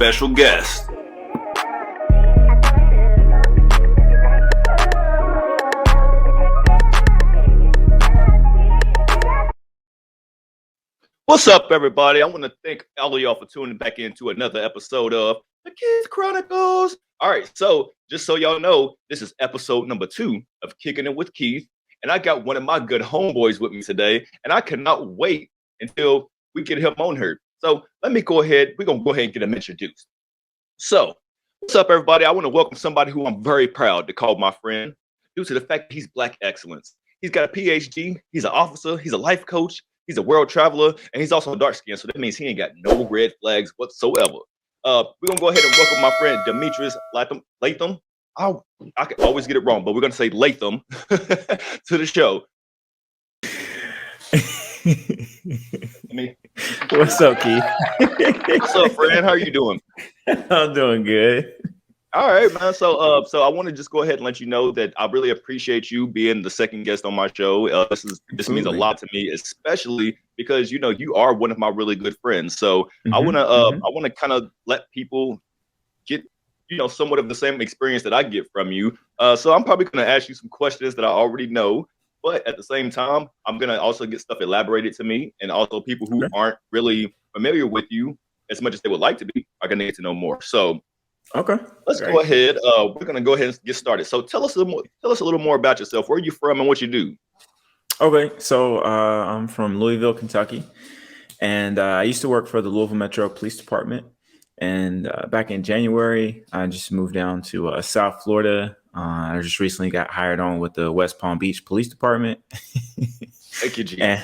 special guest. What's up, everybody? I want to thank all of y'all for tuning back into another episode of The Kids Chronicles. All right, so just so y'all know, this is episode number 2 of Kicking It with Keith, and I got one of my good homeboys with me today, and I cannot wait until we get him on here. So let me go ahead. We're going to go ahead and get him introduced. So what's up, everybody? I want to welcome somebody who I'm very proud to call my friend due to the fact that he's Black excellence. He's got a PH.D. He's an officer. He's a life coach. He's a world traveler, and he's also dark skinned, so that means he ain't got no red flags whatsoever. We're gonna go ahead and welcome my friend Demetrius Latham. I can always get it wrong, but we're gonna say Latham to the show. What's up, Keith? What's up, friend? How are you doing? I'm doing good. All right, man. So I want to just go ahead and let you know that I really appreciate you being the second guest on my show. This means a lot to me, especially because you are one of my really good friends. So I want to kind of let people get somewhat of the same experience that I get from you. So I'm probably going to ask you some questions that I already know, but at the same time, I'm going to also get stuff elaborated to me, and also people who aren't really familiar with you as much as they would like to be are going to get to know more. So. Okay. Let's go ahead. We're gonna go ahead and get started. So tell us a little more about yourself. Where are you from and what you do? Okay. So I'm from Louisville, Kentucky, and I used to work for the Louisville Metro Police Department. And back in January, I just moved down to South Florida. I just recently got hired on with the West Palm Beach Police Department. Thank you, G. And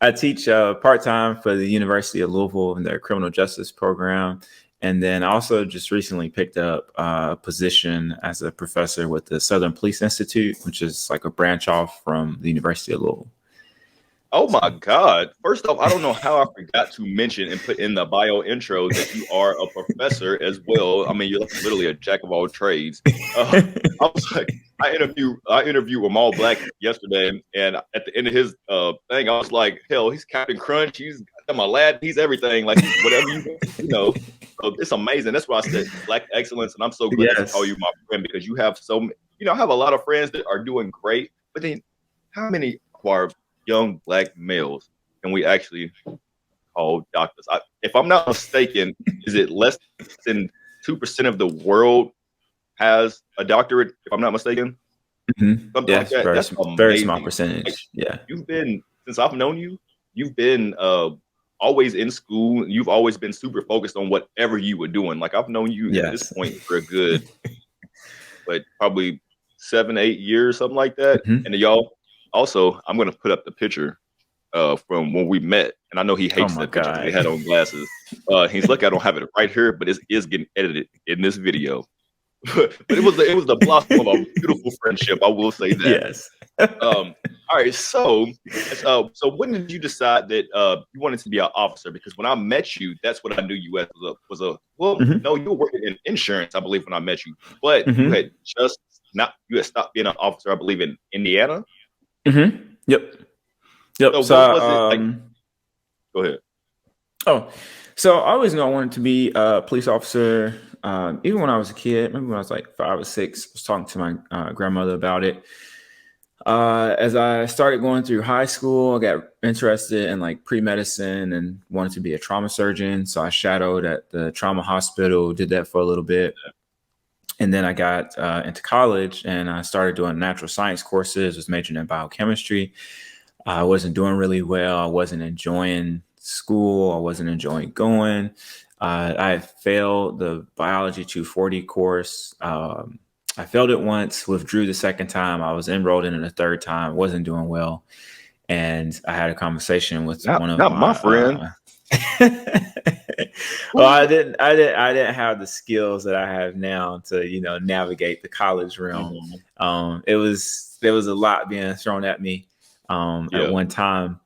I teach part-time for the University of Louisville in their criminal justice program. And then I also just recently picked up a position as a professor with the Southern Police Institute, which is like a branch off from the University of Louisville. Oh my God. First off, I don't know how I forgot to mention and put in the bio intro that you are a professor as well. I mean, you're literally a jack of all trades. I was like, I interviewed Amal Black yesterday, and at the end of his thing, I was like, hell, he's Captain Crunch. He's my lad. He's everything. Like, whatever you know. So it's amazing. That's why I said Black excellence, and I'm so glad to call you my friend, because you have I have a lot of friends that are doing great, but then how many are young Black males can we actually call doctors? If I'm not mistaken, is it less than 2% of the world has a doctorate, if I'm not mistaken? Mm-hmm. Something like that. That's very small percentage. Like, you've been, since I've known you, you've been always in school. You've always been super focused on whatever you were doing. Like, I've known you at this point for a good, but probably 7-8 years, something like that. Mm-hmm. And y'all, also, I'm going to put up the picture from when we met. And I know he hates that picture because he had on glasses. He's lucky I don't have it right here, but it is getting edited in this video. But it was the blossom of a beautiful friendship. I will say that. Yes. All right. So when did you decide that you wanted to be an officer? Because when I met you, that's what I knew you as no, you were working in insurance, I believe, when I met you. But you had stopped being an officer, I believe, in Indiana. Mm-hmm. Yep. So what was it like? Go ahead. Oh, so I always knew I wanted to be a police officer. Even when I was a kid, maybe when I was like 5 or 6, I was talking to my grandmother about it. As I started going through high school, I got interested in like pre-medicine and wanted to be a trauma surgeon. So I shadowed at the trauma hospital, did that for a little bit. And then I got into college and I started doing natural science courses, was majoring in biochemistry. I wasn't doing really well. I wasn't enjoying school. I wasn't enjoying going. I failed the biology 240 course. I failed it once, withdrew the second time. I was enrolled in it a third time, wasn't doing well. And I had a conversation with one of my friend. Well, I didn't have the skills that I have now to, navigate the college realm. There was a lot being thrown at me at one time.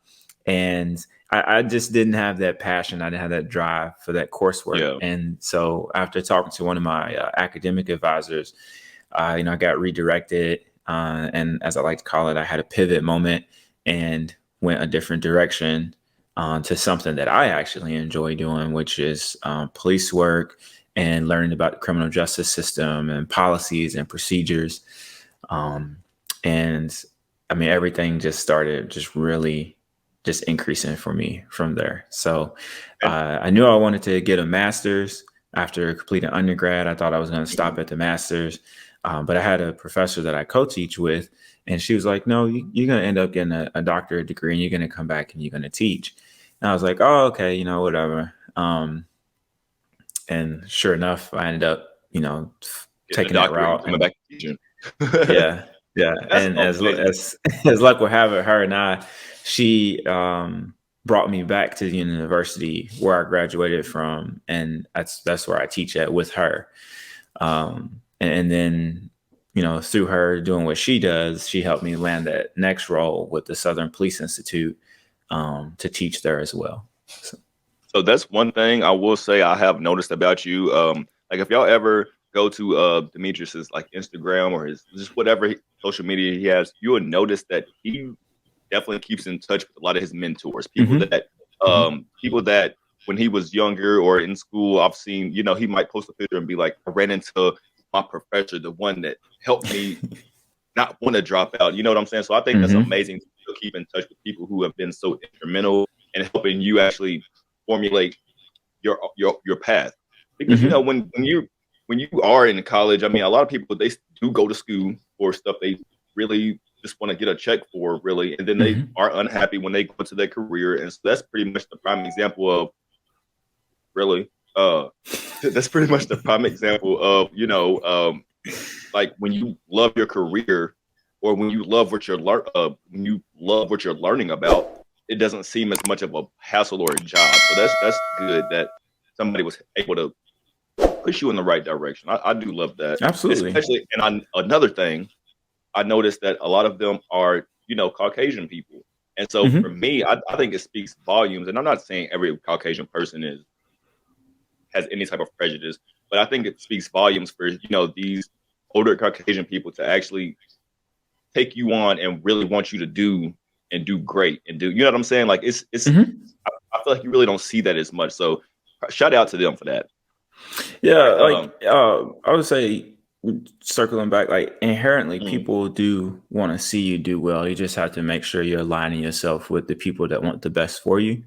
And I just didn't have that passion. I didn't have that drive for that coursework. Yeah. And so after talking to one of my academic advisors, I got redirected. And as I like to call it, I had a pivot moment and went a different direction. to something that I actually enjoy doing, which is police work and learning about the criminal justice system and policies and procedures. And I mean, everything just started just really just increasing for me from there. So I knew I wanted to get a master's after completing undergrad. I thought I was going to stop at the master's. But I had a professor that I co-teach with, and she was like, no, you're going to end up getting a doctorate degree, and you're going to come back and you're going to teach. And I was like, oh, okay, whatever. And sure enough, I ended up, taking that route. Coming back to teaching. Yeah. And as luck would have it, her and I, she brought me back to the university where I graduated from, and that's where I teach at with her. And then, through her doing what she does, she helped me land that next role with the Southern Police Institute to teach there as well. So that's one thing I will say I have noticed about you. Like if y'all ever go to Demetrius's like Instagram or his just whatever social media he has, you will notice that he definitely keeps in touch with a lot of his mentors, people that when he was younger or in school, I've seen, he might post a picture and be like, I ran into my professor, the one that helped me not want to drop out. You know what I'm saying? So I think that's amazing to keep in touch with people who have been so instrumental in helping you actually formulate your path. Because when you are in college, I mean, a lot of people, they do go to school for stuff they really just want to get a check for, really, and then they are unhappy when they go into their career. And so that's pretty much the prime example of that's pretty much the prime example of like when you love your career or when you love what you're learning about, it doesn't seem as much of a hassle or a job. So that's good that somebody was able to push you in the right direction. I do love that. Absolutely. Especially, and another thing, I noticed that a lot of them are, Caucasian people. And so for me, I think it speaks volumes. And I'm not saying every Caucasian person has any type of prejudice, but I think it speaks volumes for, these older Caucasian people to actually take you on and really want you to do great and do, you know what I'm saying? Like it's I feel like you really don't see that as much. So shout out to them for that. Yeah. I would say, circling back, like inherently people do want to see you do well. You just have to make sure you're aligning yourself with the people that want the best for you.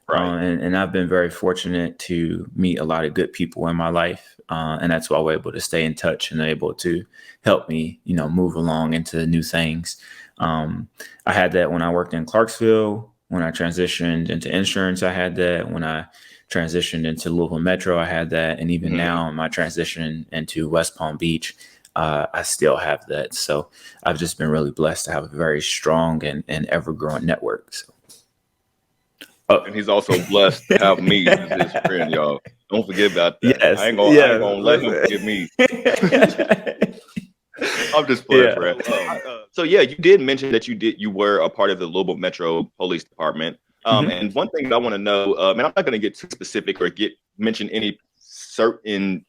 Right. And I've been very fortunate to meet a lot of good people in my life. And that's why we're able to stay in touch and able to help me, move along into new things. I had that when I worked in Clarksville. When I transitioned into insurance, I had that. When I transitioned into Louisville Metro, I had that. And even now, my transition into West Palm Beach, I still have that. So I've just been really blessed to have a very strong and ever-growing network. So. And he's also blessed to have me as his friend, y'all. Don't forget about that. Yes, I ain't gonna let him forget me. I'm just playing, Fred. So yeah, you did mention that you were a part of the Louisville Metro Police Department. And one thing that I want to know, and I'm not going to get too specific or mention any certain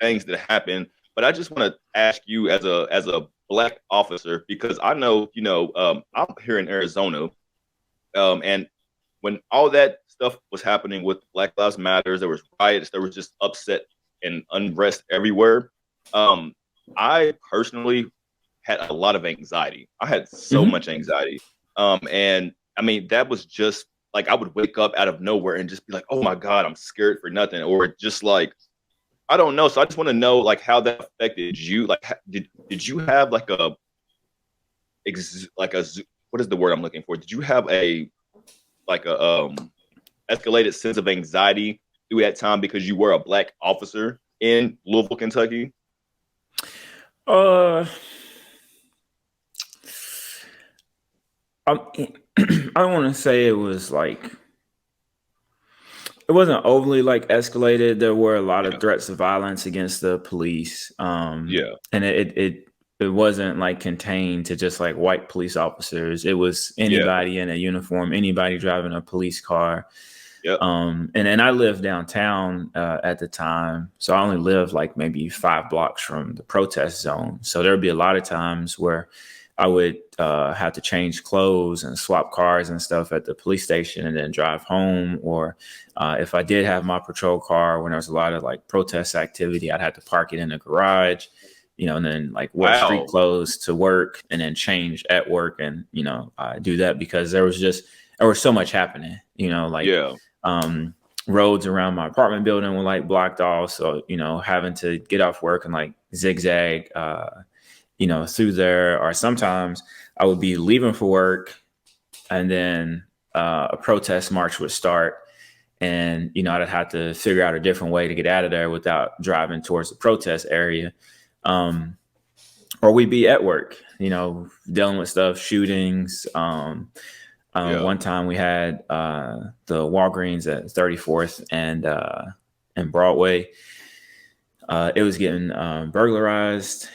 things that happen, but I just want to ask you as a Black officer, because I know, I'm here in Arizona, and when all that stuff was happening with Black Lives Matters, there was riots, there was just upset and unrest everywhere. I personally had a lot of anxiety. I had so much anxiety. And I mean, that was just like, I would wake up out of nowhere and just be like, oh my God, I'm scared for nothing. Or just like, I don't know. So I just want to know like how that affected you. Like, did you have like what is the word I'm looking for? Did you have a escalated sense of anxiety through that time because you were a Black officer in Louisville, Kentucky? I want to say it was like, it wasn't overly like escalated. There were a lot of threats of violence against the police. And it wasn't like contained to just like white police officers. It was anybody in a uniform, anybody driving a police car. And I lived downtown at the time. So I only lived like maybe 5 blocks from the protest zone. So there'd be a lot of times where I would have to change clothes and swap cars and stuff at the police station and then drive home. Or if I did have my patrol car, when there was a lot of like protest activity, I'd have to park it in the garage, and then like wear street clothes to work and then change at work. And, do that because there was so much happening, roads around my apartment building were like blocked off. So, having to get off work and like zigzag, through there. Or sometimes I would be leaving for work and then a protest march would start. And, I'd have to figure out a different way to get out of there without driving towards the protest area. Or we'd be at work, dealing with stuff, shootings. One time we had the Walgreens at 34th and Broadway. It was getting burglarized,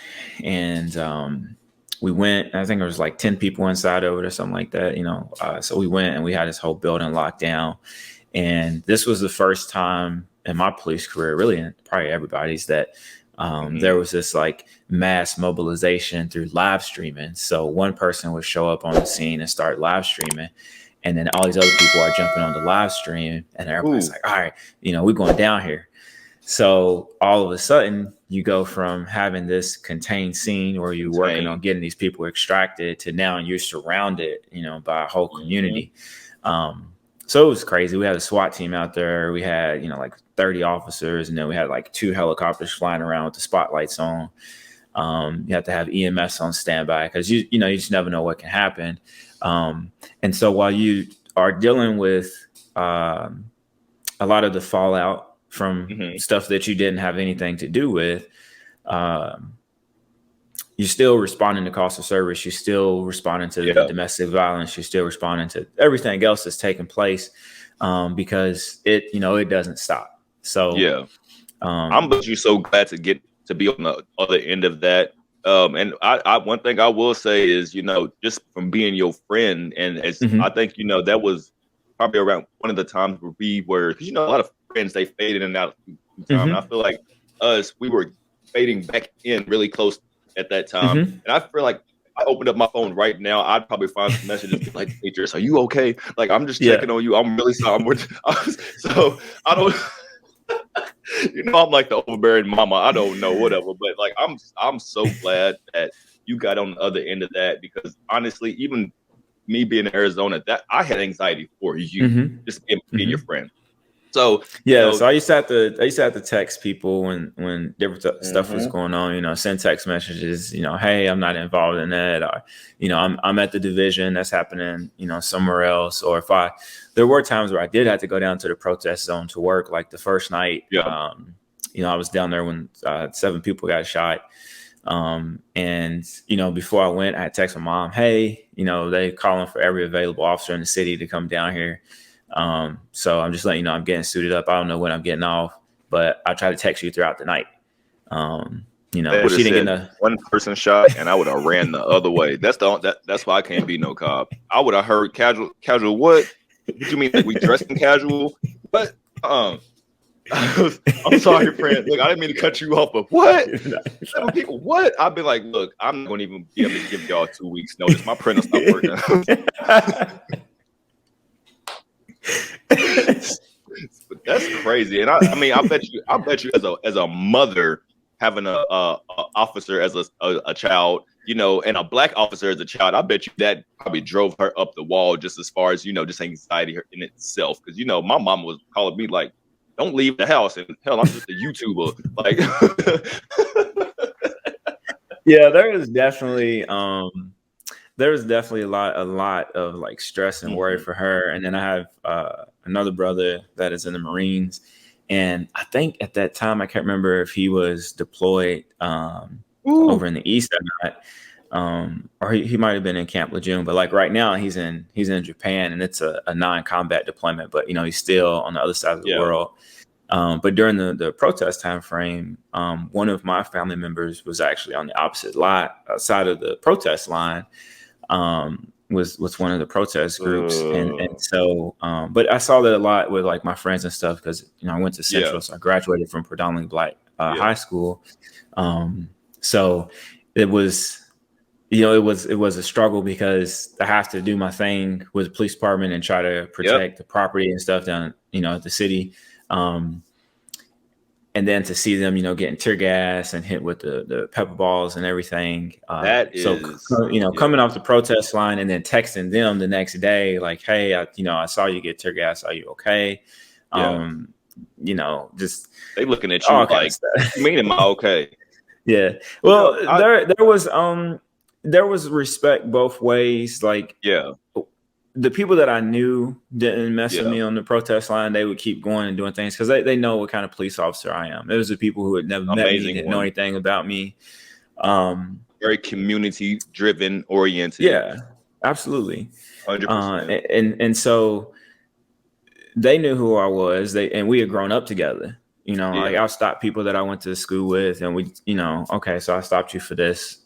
and we went. I think there was like 10 people inside of it or something like that. So we went and we had this whole building locked down. And this was the first time in my police career, really, and probably everybody's, that there was this like mass mobilization through live streaming. So one person would show up on the scene and start live streaming, and then all these other people are jumping on the live stream, and everybody's like, all right, we're going down here. So all of a sudden you go from having this contained scene where you're working on getting these people extracted to now you're surrounded, by a whole community. So it was crazy. We had a SWAT team out there. We had, like 30 officers, and then we had like 2 helicopters flying around with the spotlights on. You have to have EMS on standby because you just never know what can happen. And so while you are dealing with a lot of the fallout from stuff that you didn't have anything to do with, you're still responding to calls for service. You're still responding to the domestic violence. You're still responding to everything else that's taking place because it doesn't stop. So I'm so glad to be on the other end of that. And I one thing I will say is, just from being your friend, and I think that was probably around one of the times where we were, because a lot of friends, they fade in and out of time. And I feel like we were fading back in really close at that time. And I feel like if I opened up my phone right now, I'd probably find some messages like, Demetrius, are you okay? Like, I'm just checking on you. I'm really sorry. So I don't, I'm like the overbearing mama. I don't know, whatever. But like, I'm so glad that you got on the other end of that, because honestly, even me being in Arizona, that I had anxiety for you, just being your friend. So so I used to have to text people when different stuff was going on, send text messages, hey, I'm not involved in that, or I'm at the division that's happening, somewhere else. Or there were times where I did have to go down to the protest zone to work, like the first night. I was down there when 7 people got shot. And before I went, I had text my mom, hey, they calling for every available officer in the city to come down here. So I'm just letting you know I'm getting suited up. I don't know when I'm getting off, but I'll try to text you throughout the night. She didn't get one person shot, and I would have ran the other way. That's why I can't be no cop. I would have heard casual. What? What you mean? Like we dressing casual? But I'm sorry, friend. Look, I didn't mean to cut you off, but what? 7 people? What? I've been like, look, I'm not going to even be able to give y'all 2 weeks notice. My printer stopped working. That's crazy. And I mean, I bet you as a mother, having a officer as a child, and a black officer as a child, I bet you that probably drove her up the wall, just as far as just anxiety in itself. Because my mom was calling me like, don't leave the house, and hell, I'm just a YouTuber. Like, there was definitely a lot of like stress and worry for her. And then I have another brother that is in the Marines, and I think at that time I can't remember if he was deployed over in the East or not, or he might have been in Camp Lejeune. But like right now he's in Japan, and it's a non-combat deployment, but he's still on the other side of the world. But during the protest time frame, one of my family members was actually on the opposite side of the protest line. Was one of the protest groups, and so but I saw that a lot with like my friends and stuff, because I went to Central, so I graduated from predominantly black high school. So it was it was a struggle because I have to do my thing with the police department and try to protect the property and stuff down, at the city. And then to see them, getting tear gas and hit with the pepper balls and everything. Coming off the protest line and then texting them the next day, like, hey, I saw you get tear gas. Are you okay? Just they looking at you like, you mean, am I okay? Yeah. Well, there was respect both ways. Like, the people that I knew didn't mess with me on the protest line. They would keep going and doing things because they know what kind of police officer I am. It was the people who had never met me, didn't know anything about me. Very community driven, oriented. Yeah, absolutely. 100%. And so they knew who I was. And we had grown up together. Like I'll stop people that I went to school with, and we, okay, so I stopped you for this.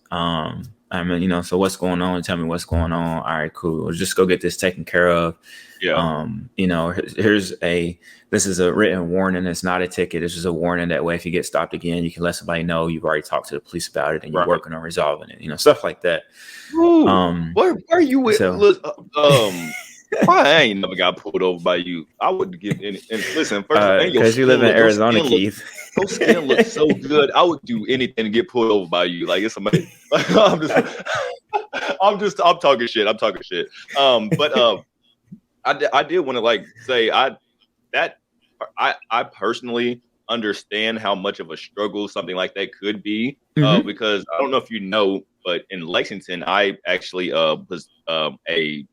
I mean, so what's going on? Tell me what's going on. All right, cool. We'll just go get this taken care of. Yeah. This is a written warning. It's not a ticket. It's just a warning. That way, if you get stopped again, you can let somebody know you've already talked to the police about it and you're working on resolving it. Stuff like that. Ooh, where are you with? I ain't never got pulled over by you. I would give any. And listen, first, because you live in Arizona, Keith. Your skin looks so good. I would do anything to get pulled over by you. Like it's amazing. I'm talking shit. But I did want to say I personally understand how much of a struggle something like that could be. Because I don't know if you know, but in Lexington, I actually was a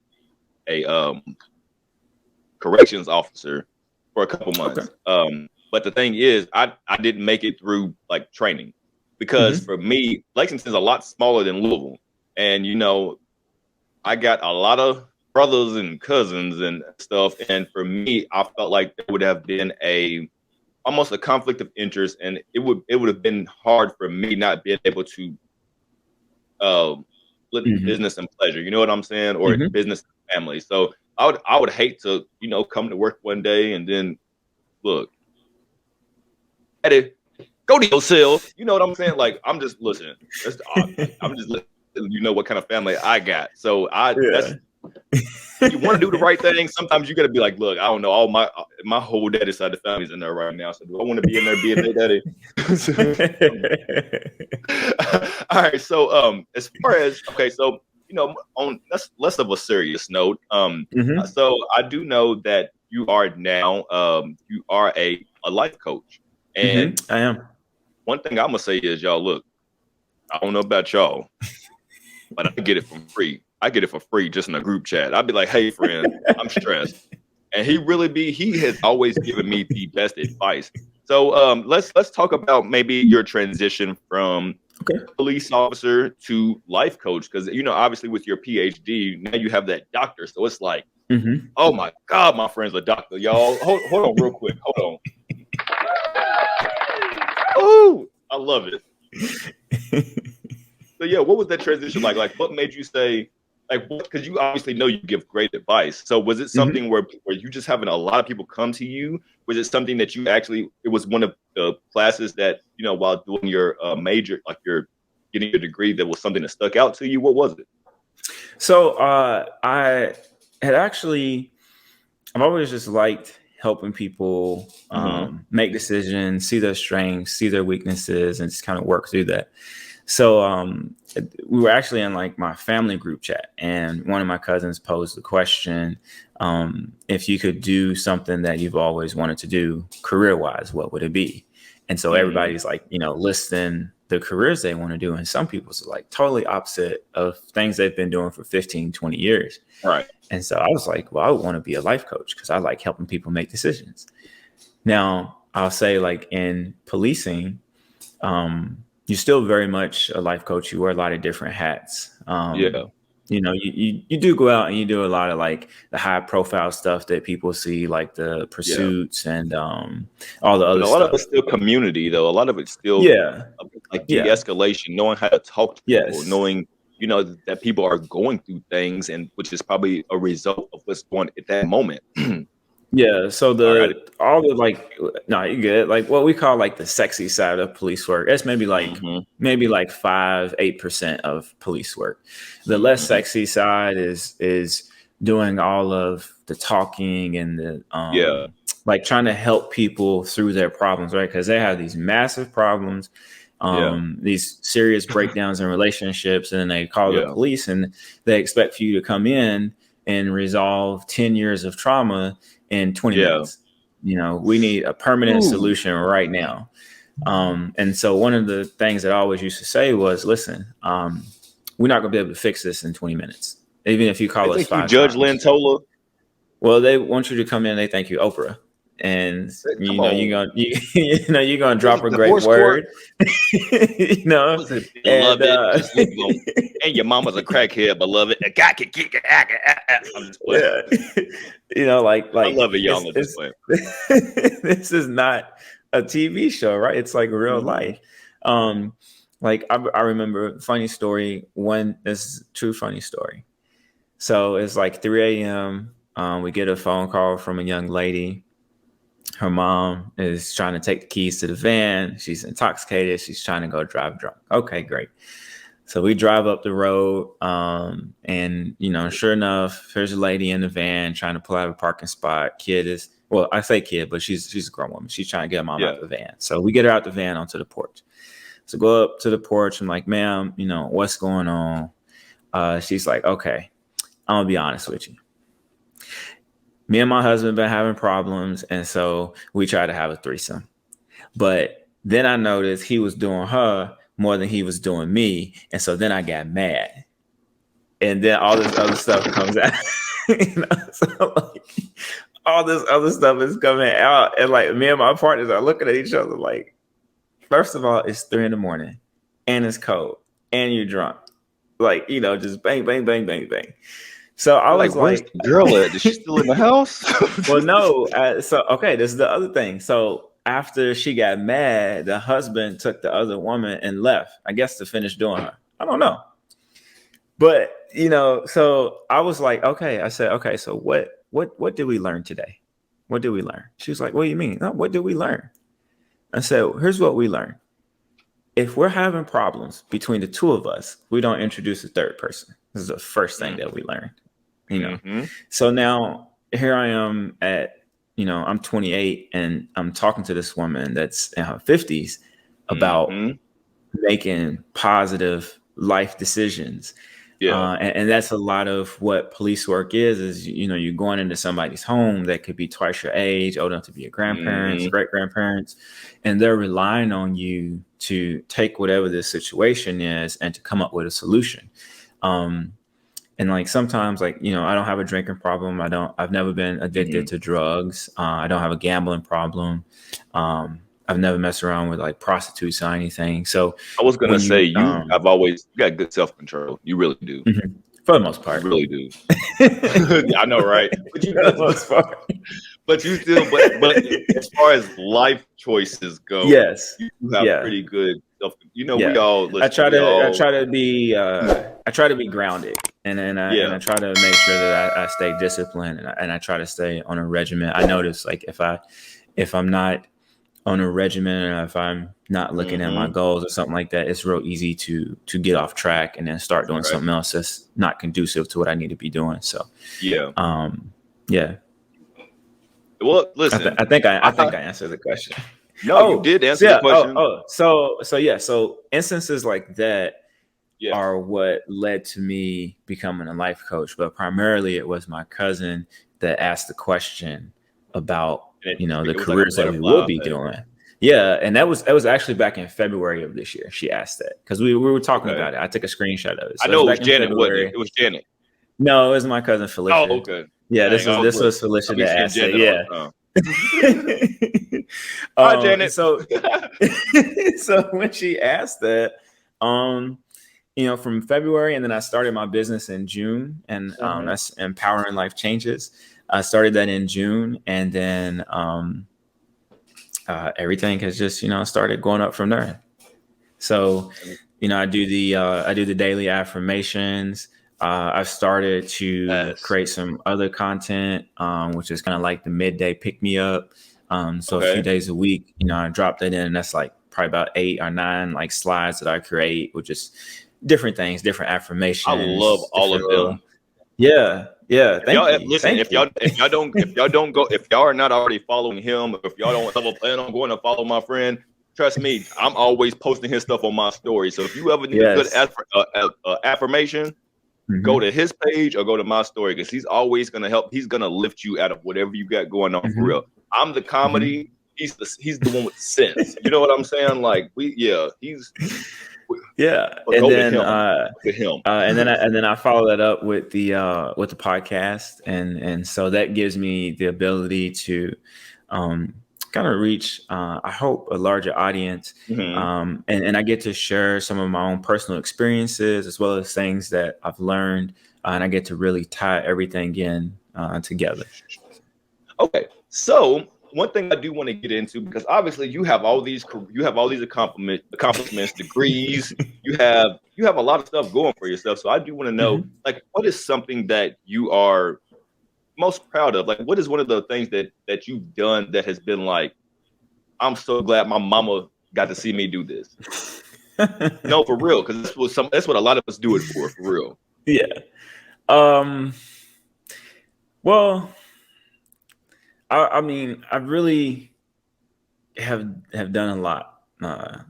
corrections officer for a couple months. Okay. But the thing is, I didn't make it through training because for me, Lexington's a lot smaller than Louisville. And, I got a lot of brothers and cousins and stuff. And for me, I felt like there would have been almost a conflict of interest. And it would have been hard for me not being able to split business and pleasure. You know what I'm saying? Or business and family. So I would hate to, come to work one day and then look, Eddie, go to your cell. You know what I'm saying? Like, I'm just listening. I'm just letting you know what kind of family I got. So you want to do the right thing. Sometimes you got to be like, look, I don't know. All my whole daddy side of the family's in there right now. So do I want to be in there being their daddy? All right. So as far as so on less of a serious note, so I do know that you are now you are a life coach. And I am. One thing I'm gonna say is, y'all, look, I don't know about y'all, but I get it for free. I get it for free just in a group chat. I'd be like, hey, friend, I'm stressed. And he has always given me the best advice. So let's talk about maybe your transition from police officer to life coach. Because, obviously with your PhD, now you have that doctor. So it's like, oh my God, my friend's a doctor, y'all. Hold on real quick. Hold on. Oh, I love it. So yeah, what was that transition like? Like, what made you say, because you obviously know you give great advice. So was it something where you just having a lot of people come to you? Was it something that you actually, it was one of the classes that, while doing your major, like you're getting your degree, that was something that stuck out to you? What was it? So I've always just liked helping people make decisions, see their strengths, see their weaknesses, and just kind of work through that. So we were actually in my family group chat, and one of my cousins posed the question, if you could do something that you've always wanted to do career-wise, what would it be? And so everybody's listing the careers they want to do. And some people's totally opposite of things they've been doing for 15, 20 years. Right. And so I was like, well, I would want to be a life coach because I like helping people make decisions. Now, I'll say in policing, you're still very much a life coach. You wear a lot of different hats. You do go out and you do a lot of the high profile stuff that people see, like the pursuits and all the other stuff. A lot of it's still community, though. A lot of it's still de-escalation, knowing how to talk to people, knowing that people are going through things, and which is probably a result of what's going at that moment. Yeah, so all the like, no, you good. Like what we call like the sexy side of police work. That's maybe like 5-8% of police work. The less sexy side is doing all of the talking and the like trying to help people through their problems, right? Because they have these massive problems, these serious breakdowns in relationships, and then they call the police and they expect for you to come in and resolve 10 years of trauma in 20 minutes. You know, we need a permanent solution right now. And so one of the things that I always used to say was, listen, we're not going to be able to fix this in 20 minutes, even if you call us 5 Judge times. Lantola. Well, they want you to come in. They thank you, Oprah. And you're gonna drop a great word. You know, and your mama's a crackhead, beloved. I'm just playing. You know, like I love it, y'all. This is not a TV show, right? It's like real life. Like I remember funny story. This is a true funny story. So it's like 3 a.m. We get a phone call from a young lady. Her mom is trying to take the keys to the van. She's intoxicated. She's trying to go drive drunk. Okay, great. So we drive up the road, and sure enough, there's a lady in the van trying to pull out of a parking spot. I say kid, but she's a grown woman. She's trying to get her mom out of the van. So we get her out the van onto the porch. So go up to the porch. I'm like, ma'am, what's going on? She's like, okay, I'm gonna be honest with you. Me and my husband been having problems, and so we tried to have a threesome. But then I noticed he was doing her more than he was doing me, and so then I got mad. And then all this other stuff comes out. So like, all this other stuff is coming out, and like me and my partners are looking at each other like, first of all, it's 3 a.m, and it's cold, and you're drunk, like just bang, bang, bang, bang, bang. So I was where's the girl at? Is she still in the house? Well, no. Okay, this is the other thing. So after she got mad, the husband took the other woman and left, I guess, to finish doing her. I don't know. But, so I was like, okay. I said, okay, so what did we learn today? What did we learn? She was like, what do you mean? No, what did we learn? I said, here's what we learned. If we're having problems between the two of us, we don't introduce a third person. This is the first thing that we learned. So now here I am at, I'm 28 and I'm talking to this woman that's in her 50s about making positive life decisions. And that's a lot of what police work is, you're going into somebody's home that could be twice your age, old enough to be your grandparents, great grandparents, and they're relying on you to take whatever this situation is and to come up with a solution. And like sometimes, like, I don't have a drinking problem. I've never been addicted to drugs. I don't have a gambling problem. I've never messed around with like prostitutes or anything. So I was gonna say you got good self-control. You really do. For the most part. You really do. I know, right? But you still, but as far as life choices go, yes, you have pretty good self. We all. I try to be grounded, and I try to make sure that I stay disciplined, and I try to stay on a regimen. I notice like if I'm not on a regimen, or if I'm not looking at my goals or something like that, it's real easy to get off track and then start doing something else that's not conducive to what I need to be doing. So Well, listen, I think I answered the question. No, you did answer the question. So instances like that are what led to me becoming a life coach, but primarily it was my cousin that asked the question about the careers that we will be doing. Yeah, and that was actually back in February of this year. She asked that because we were talking about it. I took a screenshot of it. So I know it was Janet. It was Janet. No, it was my cousin Felicia. Oh, okay. Yeah, this was Felicia that asked it. Yeah. Hi, Janet. So when she asked that, from February, and then I started my business in June, and that's Empowering Life Changes. I started that in June, and then everything has just started going up from there. So I do the daily affirmations. I've started to create some other content, which is kind of like the midday pick me up. So a few days a week, I drop that in, and that's like probably about 8 or 9 like slides that I create, which is different things, different affirmations. I love all of them. Yeah. Thank you. Listen, if y'all are not already following him, if y'all don't have a plan on going to follow my friend, trust me, I'm always posting his stuff on my story. So if you ever need a good affirmation, go to his page or go to my story, because he's always going to help. He's going to lift you out of whatever you got going on for real. I'm the comedy. He's the one with sense. You know what I'm saying? Like he's. And then and then I follow that up with the podcast, and so that gives me the ability to kind of reach I hope a larger audience, and I get to share some of my own personal experiences as well as things that I've learned, and I get to really tie everything in together. Okay, so one thing I do want to get into, because obviously you have all these accomplishments, degrees, you have a lot of stuff going for yourself. So I do want to know, like, what is something that you are most proud of? Like, what is one of the things that you've done that has been like, I'm so glad my mama got to see me do this? No, for real, because that's what a lot of us do it for real. Yeah. Well, I mean, I really have done a lot.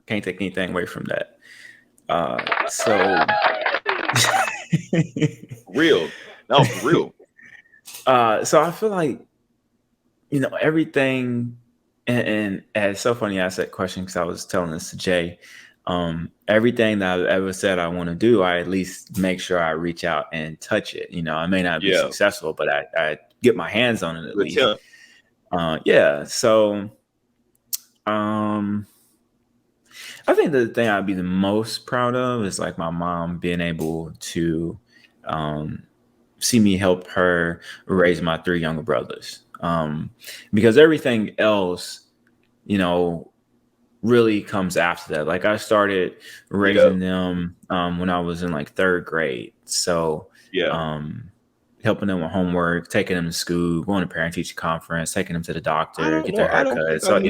Can't take anything away from that. So real. No, for real. So I feel like, everything, and it's so funny I asked that question, because I was telling this to Jay. Everything that I've ever said I want to do, I at least make sure I reach out and touch it. I may not be successful, but I get my hands on it at least. So I think the thing I'd be the most proud of is like my mom being able to see me help her raise my 3 younger brothers, because everything else, really comes after that. Like I started raising them when I was in like 3rd grade. So helping them with homework, taking them to school, going to parent-teacher conference, taking them to the doctor, get their haircut. So I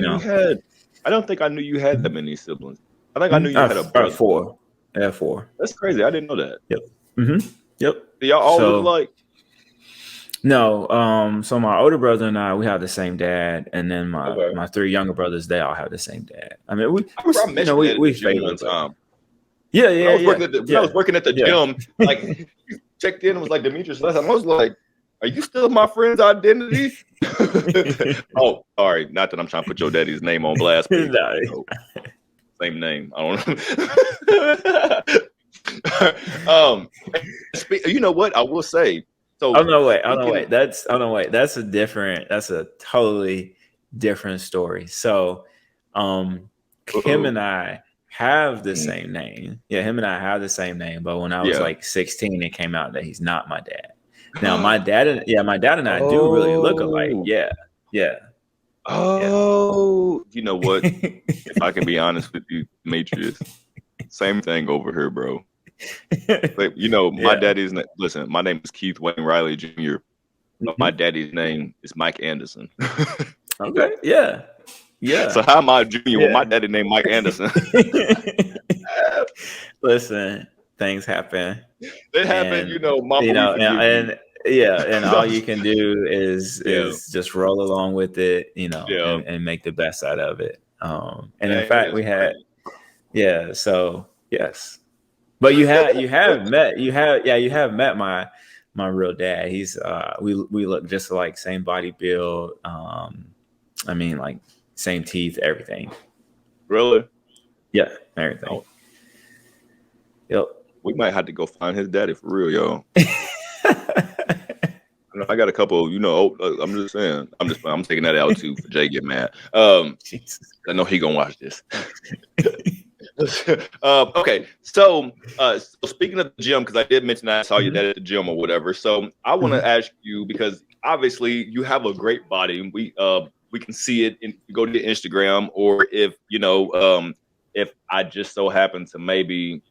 don't think I knew you had that many siblings. I think I knew you had a brother. 4. I have 4. That's crazy. I didn't know that. Yep. Do y'all all look like? No. So my older brother and I, we have the same dad, and then my 3 younger brothers, they all have the same dad. I mean, we one time. Yeah. I was working at the gym, like checked in and was like, Demetrius, I was like, are you still my friend's identity? Oh, sorry. Not that I'm trying to put your daddy's name on blast. Same name. I don't know. You know what? I will say. So wait. That's a totally different story. So him and I have the same name. Yeah, him and I have the same name. But when I was like 16, it came out that he's not my dad. Now my dad and I do really look alike. Yeah. Oh, you know what? If I can be honest with you, Demetrius, same thing over here, bro. But my daddy's listen. My name is Keith Wayne Riley Jr. My daddy's name is Mike Anderson. Okay. Yeah. So how am I junior with my daddy named Mike Anderson? Listen, things happen. It happened, Mama. And all you can do is just roll along with it, and make the best out of it. And in fact, we had, so yes. But you have met my real dad. He's we look just like, same body build. I mean, like same teeth, everything. Really? Yeah, everything. Oh. Yep. We might have to go find his daddy for real, y'all. I got a couple, I'm just saying. I'm taking that out too for Jay get mad. I know he gonna watch this. Okay, so speaking of the gym, because I did mention that I saw you that at the gym or whatever. So I want to ask you, because obviously you have a great body. We can see it if you go to your Instagram, or if I just so happen to maybe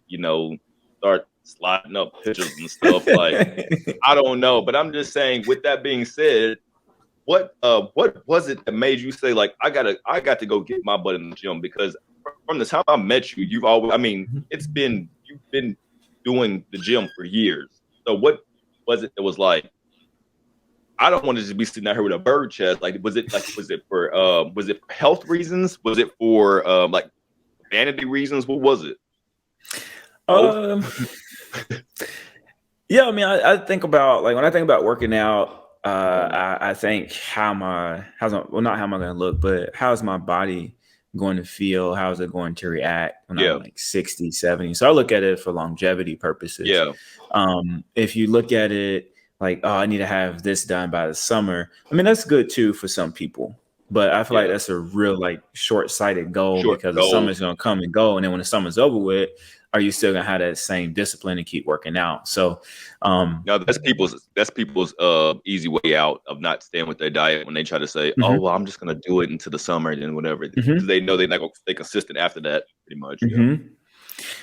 start sliding up pictures and stuff. Like, I don't know, but I'm just saying. With that being said, what was it that made you say, like, I got to go get my butt in the gym? Because from the time I met you, you've always, I mean, you've been doing the gym for years. So what was it that was like, I don't want to just be sitting out here with a bird chest? Like, was it for health reasons? Was it for like vanity reasons? What was it? Yeah, I mean, I think about, like, when I think about working out, I think how am I going to look, but how's my body going to feel? How is it going to react when I'm like 60, 70? So I look at it for longevity purposes. Yeah. If you look at it like, oh, I need to have this done by the summer, I mean, that's good too for some people. But I feel like that's a real, like, short-sighted goal, because the summer's going to come and go. And then when the summer's over with, are you still going to have that same discipline and keep working out? So no, that's people's easy way out of not staying with their diet when they try to say, oh, well, I'm just going to do it into the summer and then whatever. Because they know they're not going to stay consistent after that, pretty much. Yeah.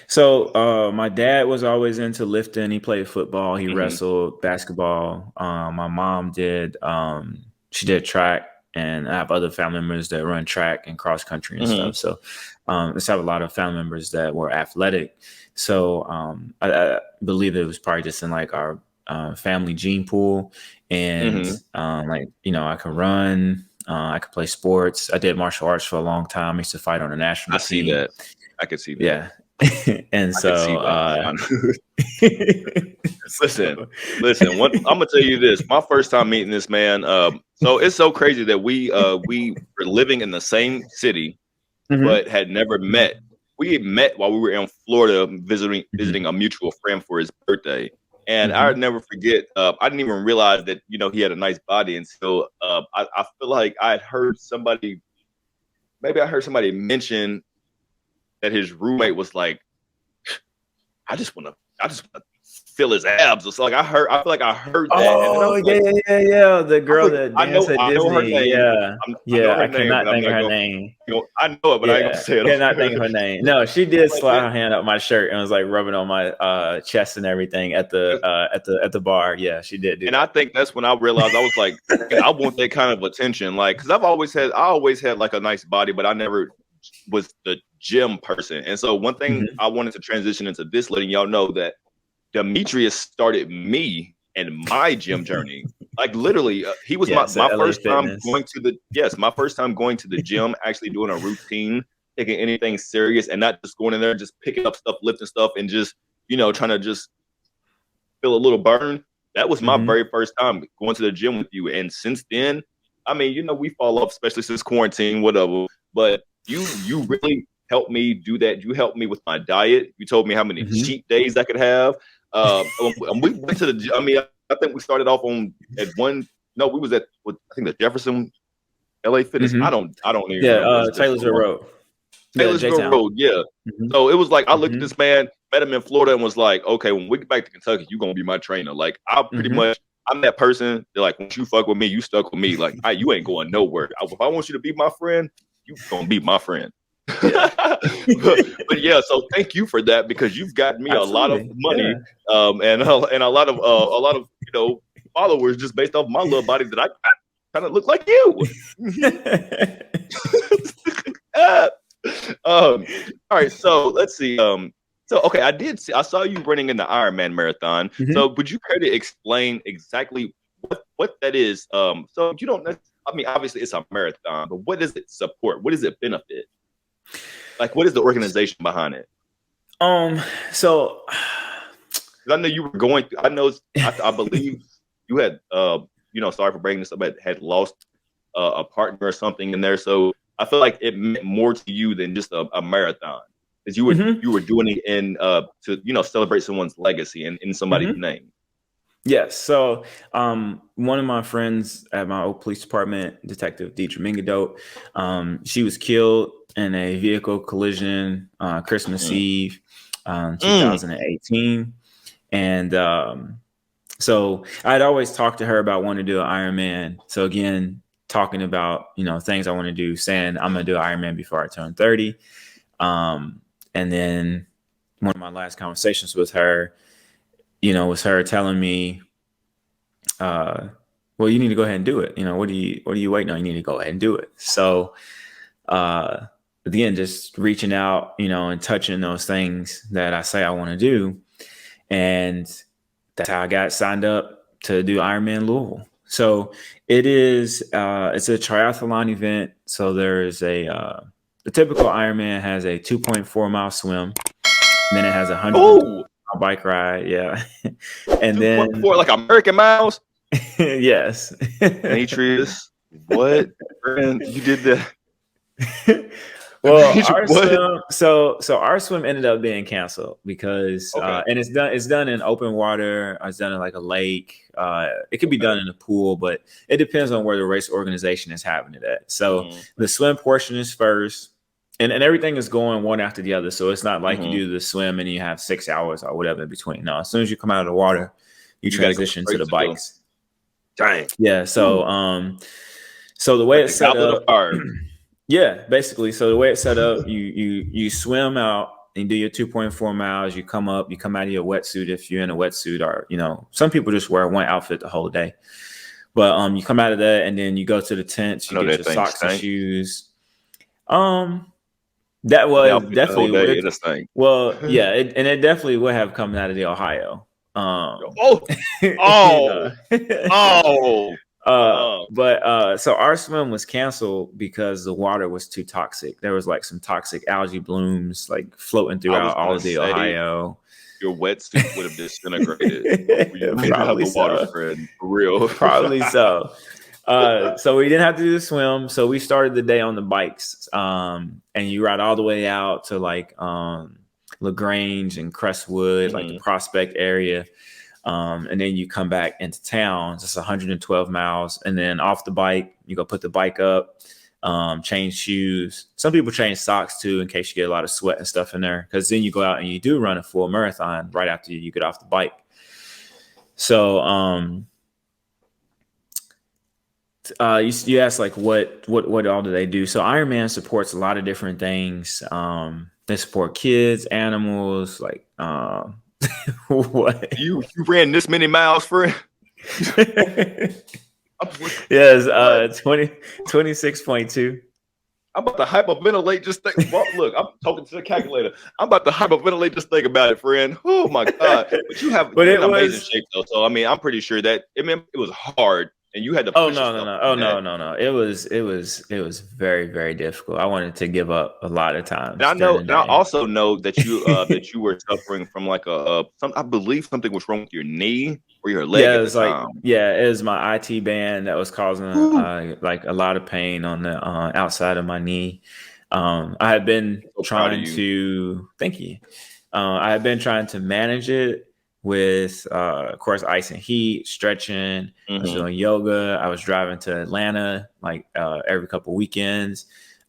So my dad was always into lifting. He played football. He wrestled, basketball. My mom did, she did track. And I have other family members that run track and cross country and stuff. So let's have a lot of family members that were athletic. So I believe it was probably just in, like, our family gene pool. And like, you know, I could run, I could play sports. I did martial arts for a long time. I used to fight on a national team. See that. I could see that. Yeah. And so listen, I'm gonna tell you this. My first time meeting this man, so it's so crazy that we were living in the same city but had never met. We had met while we were in Florida visiting a mutual friend for his birthday. And I'd never forget, I didn't even realize that, you know, he had a nice body until I feel like I heard somebody mention that his roommate was like, I just want to feel his abs. It's like I feel like I heard that. Oh, yeah. The girl that danced at Disney. I know her name. I cannot think of her name. I know it, but I ain't gonna say it. I cannot think of her name. No, she did slide her hand up my shirt and was like rubbing on my chest and everything at the bar. Yeah, she did. And I think that's when I realized, I was like, I want that kind of attention, like, because I always had like a nice body, but I never was the gym person. And so one thing I wanted to transition into this, letting y'all know that Demetrius started me in my gym journey. Like, literally, he was my first time going to the gym, actually doing a routine, taking anything serious and not just going in there, just picking up stuff, lifting stuff, and just, you know, trying to just feel a little burn. That was my very first time going to the gym with you. And since then, I mean, you know, we fall off, especially since quarantine, whatever. But you really helped me do that. You helped me with my diet. You told me how many cheat days I could have. We went to the, I mean, I think we started off we was at, I think, the Jefferson LA Fitness. I don't even know. Taylorsville Road. Taylorsville Road, yeah. So it was like, I looked at this man, met him in Florida, and was like, okay, when we get back to Kentucky, you're going to be my trainer. Like, I pretty much, I'm that person. They're like, once you fuck with me, you stuck with me. Like, you ain't going nowhere. If I want you to be my friend, you going to be my friend. but yeah, so thank you for that, because you've gotten me a lot of money, and a lot of you know, followers just based off my little body that I kind of look like you. All right, so let's see. So okay, I saw you running in the Ironman marathon. So would you care to explain exactly what that is? So you don't. I mean, obviously it's a marathon, but what does it support? What does it benefit? Like, what is the organization behind it? So I know you were going through, I believe you had, you know, sorry for breaking this up, but had lost a partner or something in there. So I feel like it meant more to you than just a marathon, because you were doing it in to, you know, celebrate someone's legacy and in somebody's name. Yes. So one of my friends at my old police department, Detective Deidre Mingadote, she was killed in a vehicle collision Christmas Eve 2018. And so I'd always talked to her about wanting to do an Ironman. So again, talking about, you know, things I want to do, saying I'm going to do an Ironman before I turn 30. And then one of my last conversations with her, was her telling me, well, you need to go ahead and do it. What are you waiting on? You need to go ahead and do it. So, again, just reaching out, and touching those things that I say I want to do. And that's how I got signed up to do Ironman Louisville. So it's a triathlon event. So there's the typical Ironman has a 2.4 mile swim. And then it has 100 bike ride. Yeah. And 2.4 like American miles. Yes. Demetrius, what? You did that. Well, our swim, so our swim ended up being canceled because and it's done in open water. It's done in like a lake. It could be done in a pool, but it depends on where the race organization is having it at. So the swim portion is first, and everything is going one after the other. So it's not like you do the swim and you have 6 hours or whatever in between. No, as soon as you come out of the water, you transition to the bikes. Dang. Yeah. So so the way it's set up. Yeah, basically. So the way it's set up, you swim out and do your 2.4 miles. You come up, you come out of your wetsuit if you're in a wetsuit, or some people just wear one outfit the whole day. But you come out of that and then you go to the tents. You get your socks and shoes. That was definitely well, yeah, and it definitely would have come out of the Ohio. But so our swim was canceled because the water was too toxic. There was like some toxic algae blooms like floating throughout all of the Ohio. Your wetsuit would have disintegrated. Probably so. Water spread, for real. Probably so. So we didn't have to do the swim. So we started the day on the bikes. And you ride all the way out to like LaGrange and Crestwood, like the Prospect area. And then you come back into town, just 112 miles. And then off the bike, you go put the bike up, change shoes. Some people change socks too, in case you get a lot of sweat and stuff in there. Because then you go out and you do run a full marathon right after you get off the bike. So you asked like what all do they do? So Ironman supports a lot of different things. They support kids, animals, like what? You ran this many miles, friend? Yes, 26.2. I'm about to hyperventilate. Just think. Well, look, I'm talking to the calculator. I'm about to hyperventilate. Just think about it, friend. Oh my god! But you have amazing shape, though. So I mean, I'm pretty sure that it was hard. And you had to push no. It was very, very difficult. I wanted to give up a lot of times. And I know, and I also know that you that you were suffering from like I believe something was wrong with your knee or your leg. Yeah, it was it was my IT band that was causing like a lot of pain on the outside of my knee. I had been trying to thank you. I had been trying to manage it with of course ice and heat, stretching. I was doing yoga. I was driving to Atlanta like every couple weekends,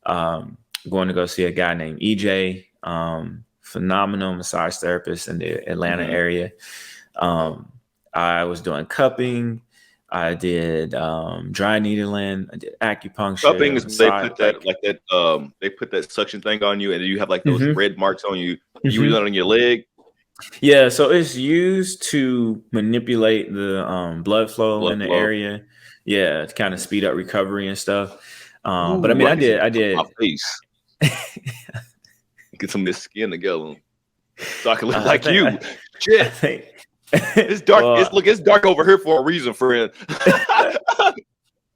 going to go see a guy named EJ, phenomenal massage therapist in the Atlanta area. I was doing cupping. I did dry needling. I did acupuncture. Cupping is they put that they put that suction thing on you, and you have like those red marks on you. You use it on your leg. Yeah, so it's used to manipulate the blood flow in the area. Yeah, to kind of speed up recovery and stuff. But I mean, I did. My face. Get some of this skin together, so I can look like you. Shit, it's dark. Well, it's dark over here for a reason, friend.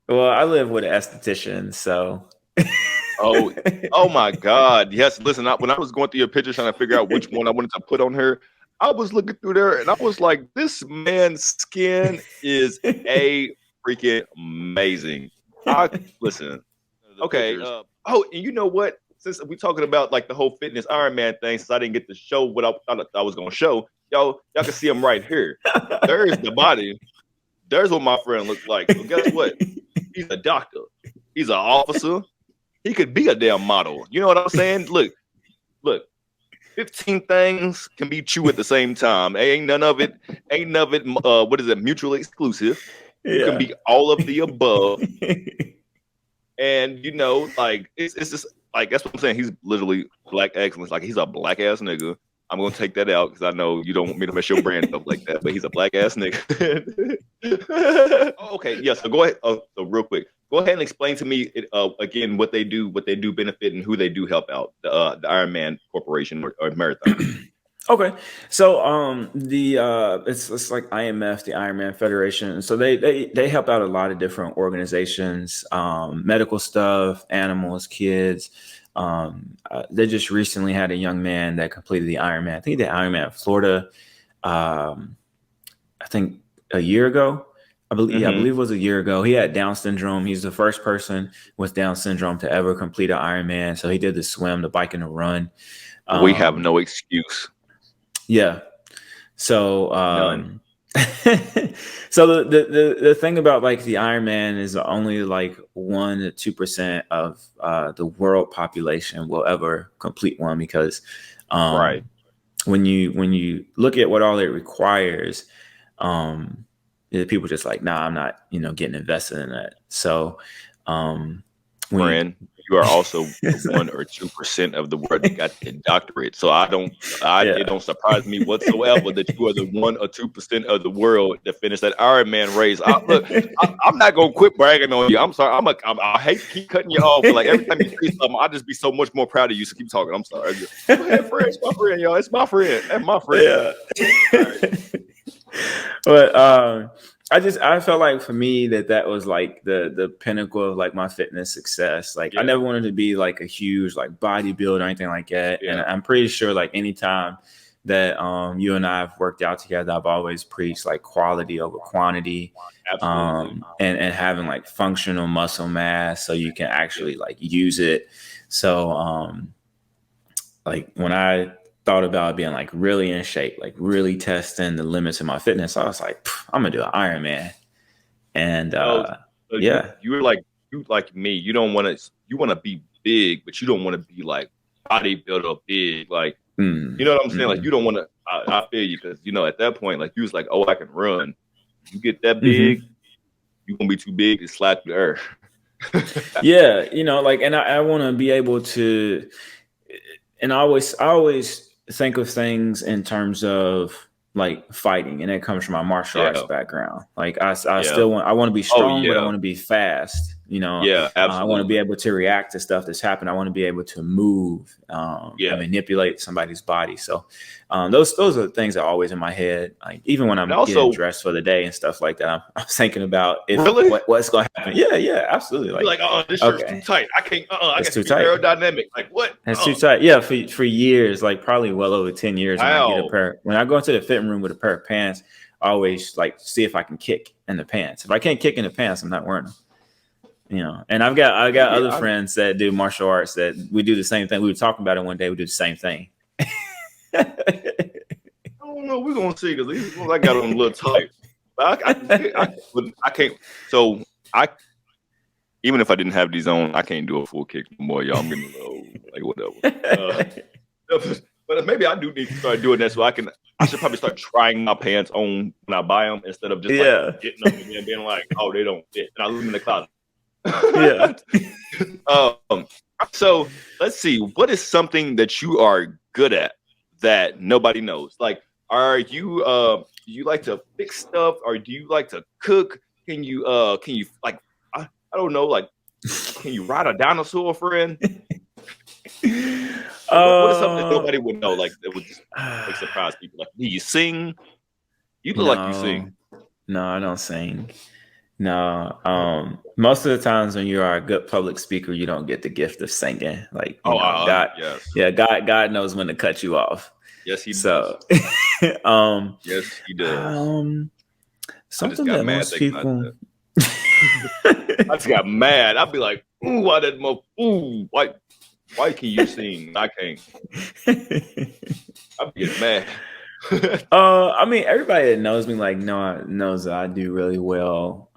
Well, I live with an esthetician, so. Oh my God! Yes, listen. When I was going through your pictures trying to figure out which one I wanted to put on her, I was looking through there and I was like, "This man's skin is freaking amazing." Listen. Okay. And you know what? Since we're talking about like the whole fitness Ironman thing, since I didn't get to show what I thought I was gonna show, y'all can see him right here. There's the body. There's what my friend looks like. So guess what? He's a doctor. He's an officer. He could be a damn model. You know what I'm saying? Look, 15 things can be true at the same time. Ain't none of it, what is it, mutually exclusive. You can be all of the above. And you know, like it's just like that's what I'm saying. He's literally black excellence. Like he's a black ass nigga. I'm gonna take that out because I know you don't want me to mess your brand up like that. But he's a black ass nigga. Okay, yeah. So go ahead. So real quick, go ahead and explain to me again what they do benefit, and who they do help out. The Ironman Corporation or Marathon. Okay, so it's like IMF, the Ironman Federation. So they help out a lot of different organizations, medical stuff, animals, kids. They just recently had a young man that completed the Ironman. I think the Ironman Florida. I think a year ago. I believe it was a year ago. He had Down syndrome. He's the first person with Down syndrome to ever complete an Ironman. So he did the swim, the bike, and the run. We have no excuse. Yeah. So, so the thing about like the Ironman is only like 1% to 2% of the world population will ever complete one, because right. When you look at what all it requires, people just like, nah, I'm not, getting invested in that. So, friend, you are also 1% or 2% of the world that got the doctorate. So it don't surprise me whatsoever that you are the 1% or 2% of the world that finished that Ironman race. I'm not gonna quit bragging on you. I'm sorry. I hate to keep cutting you off, but like every time you say something, I'll just be so much more proud of you. So keep talking. I'm sorry. Go ahead, friend. It's my friend, y'all. It's my friend. That's my friend. Yeah. But I felt like for me that was like the pinnacle of like my fitness success. Like I never wanted to be like a huge like bodybuilder or anything like that. Yeah. And I'm pretty sure like anytime that you and I have worked out together, I've always preached like quality over quantity. Absolutely. And having like functional muscle mass so you can actually like use it. So like when I thought about being like really in shape, like really testing the limits of my fitness, I was like, I'm gonna do an Ironman. And you're like me. You want to be big, but you don't want to be like bodybuilder big. Like you know what I'm saying? Like you don't want to. I feel you, because at that point, like you was like, oh, I can run. You get that big, you're gonna be too big to slide through the earth. Yeah, like, and I want to be able to. And I always think of things in terms of like fighting, and it comes from my martial arts background. Like I still want to be strong, but I want to be fast. Yeah, absolutely. I want to be able to react to stuff that's happened. I want to be able to move, and manipulate somebody's body. So those are the things that are always in my head. Like even when I'm getting dressed for the day and stuff like that, I'm thinking about what's going to happen. Yeah, absolutely. Like this shirt's too tight. I can't. It's too tight. Aerodynamic. Like what? It's too tight. Yeah, for years, like probably well over 10 years. Wow. When I go into the fitting room with a pair of pants, I always like see if I can kick in the pants. If I can't kick in the pants, I'm not wearing them. And I got other friends that do martial arts that we do the same thing. We were talking about it one day. We do the same thing. I don't know. We're gonna see, because I got them a little tight. But I can't. So even if I didn't have these on, I can't do a full kick no more, y'all. I'm getting a little like whatever. But maybe I do need to start doing that, so I should probably start trying my pants on when I buy them, instead of just like getting them and then being like, oh, they don't fit, and I leave them in the closet. So let's see. What is something that you are good at that nobody knows? Like, are you you like to fix stuff, or do you like to cook? Can you like I don't know, like can you ride a dinosaur, friend? What is something that nobody would know, like that would just like surprise people? Like, do you sing? You look like you sing. No, I don't sing. No. Most of the times when you are a good public speaker, you don't get the gift of singing. Like, God, God knows when to cut you off. Yes, he does. So, yes, he does. Something that most people. I just got mad. I'd be like, "Ooh, why that why can you sing? I can't." I'd be getting mad. I mean, everybody that knows me knows that I do really well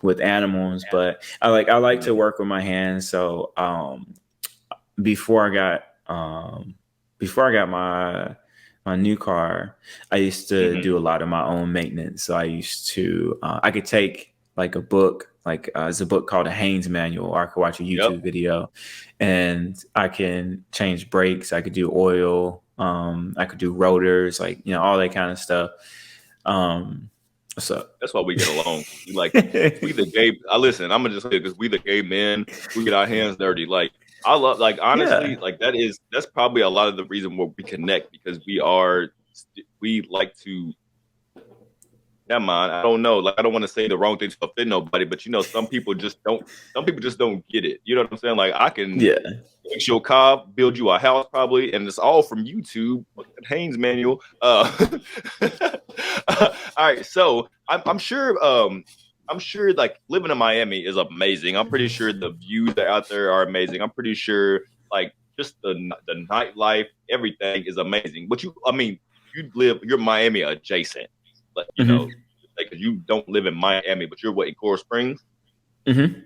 with animals, but I like to work with my hands. So before I got my new car, I used to do a lot of my own maintenance. So I used to I could take like a book. Like it's a book called a Haynes Manual, or I could watch a YouTube video, and I can change brakes. I could do oil. I could do rotors, like, you know, all that kind of stuff. So that's why we get along. We like we the gay. Listen, I'm gonna just say because we the gay men, we get our hands dirty. Like I love, like honestly, like that's probably a lot of the reason why we connect, because we like to. Never mind. I don't know. Like I don't want to say the wrong thing to offend nobody, but you know, some people just don't. Some people just don't get it. You know what I'm saying? Like I can fix your car, build you a house, probably, and it's all from YouTube, Haynes manual. All right, so I'm sure. I'm sure like living in Miami is amazing. I'm pretty sure the views that are out there are amazing. I'm pretty sure like just the nightlife, everything is amazing. But you're Miami adjacent. Like, you know, like you don't live in Miami, but you're what, in Coral Springs? Mm-hmm.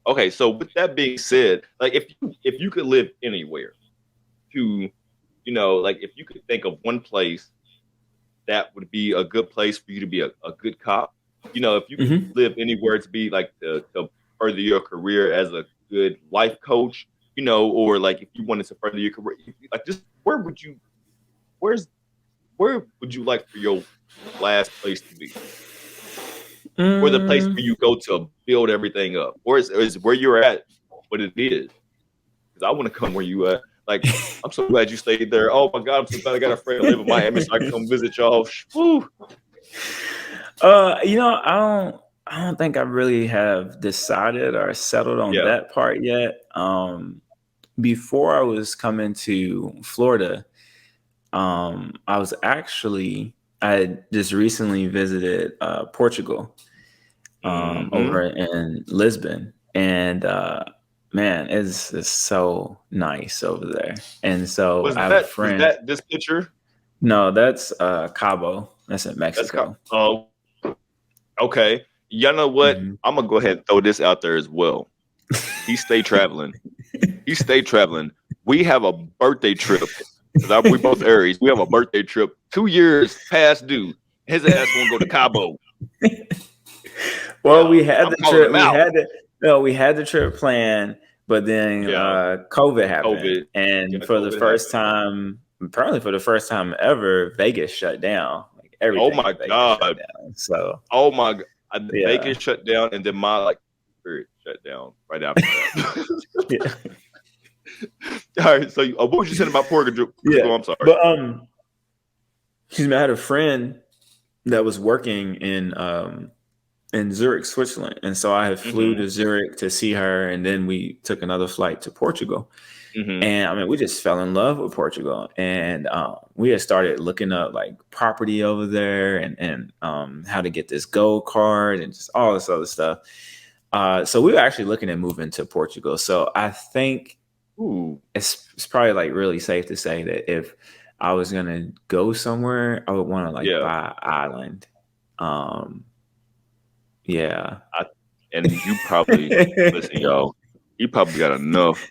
Okay, so with that being said, like if you could live anywhere, to, you know, like if you could think of one place that would be a good place for you to be a good cop, you know, if you could live anywhere to be like to further your career as a good life coach, you know, or like if you wanted to further your career, like just where's where would you like for your last place to be? Or the place where you go to build everything up? Or is where you're at what it is? Because I want to come where you at. Like, I'm so glad you stayed there. Oh my God, I'm so glad I got a friend to live in Miami so I can come visit y'all. Woo. You know, I don't think I really have decided or settled on that part yet. Before I was coming to Florida, I just recently visited Portugal, over in Lisbon, and man, it's so nice over there. And so I have a friend. Was that this picture? No, that's Cabo. That's in Mexico. Oh, okay. You know what? I'm gonna go ahead and throw this out there as well. He stay traveling. We have a birthday trip. We both Aries. We have a birthday trip 2 years past due. His ass won't go to Cabo. Well, we had the trip. We had the trip planned, but then COVID happened, and for the first time, apparently for the first time ever, Vegas shut down. Like everything. Oh my God! Shut down. So, oh my God, Vegas shut down, and then my spirit shut down right after that. All right. So, what was you saying about Portugal? Yeah, I'm sorry. But excuse me, I had a friend that was working in Zurich, Switzerland, and so I had flew to Zurich to see her, and then we took another flight to Portugal. And I mean, we just fell in love with Portugal, and we had started looking up like property over there, and how to get this gold card, and just all this other stuff. So we were actually looking at moving to Portugal. So I think it's probably like really safe to say that if I was gonna go somewhere, I would want to buy an island. And you probably listen, y'all. He probably got enough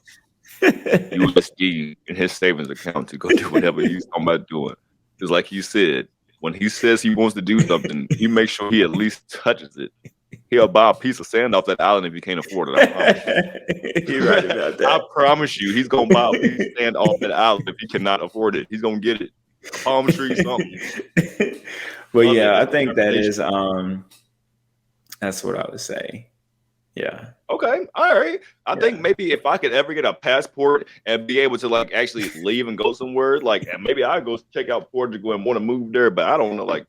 USD in his savings account to go do whatever he's talking about doing. Because, like you said, when he says he wants to do something, he makes sure he at least touches it. He'll buy a piece of sand off that island if he can't afford it. I promise you. You're right about that. I promise you, he's gonna buy a piece of sand off that island if he cannot afford it. He's gonna get it. A palm tree, something. Well, I think that is that's what I would say. Yeah. Okay. All right. I think maybe if I could ever get a passport and be able to actually leave and go somewhere, and maybe I go check out Portugal and want to move there, but I don't know. Like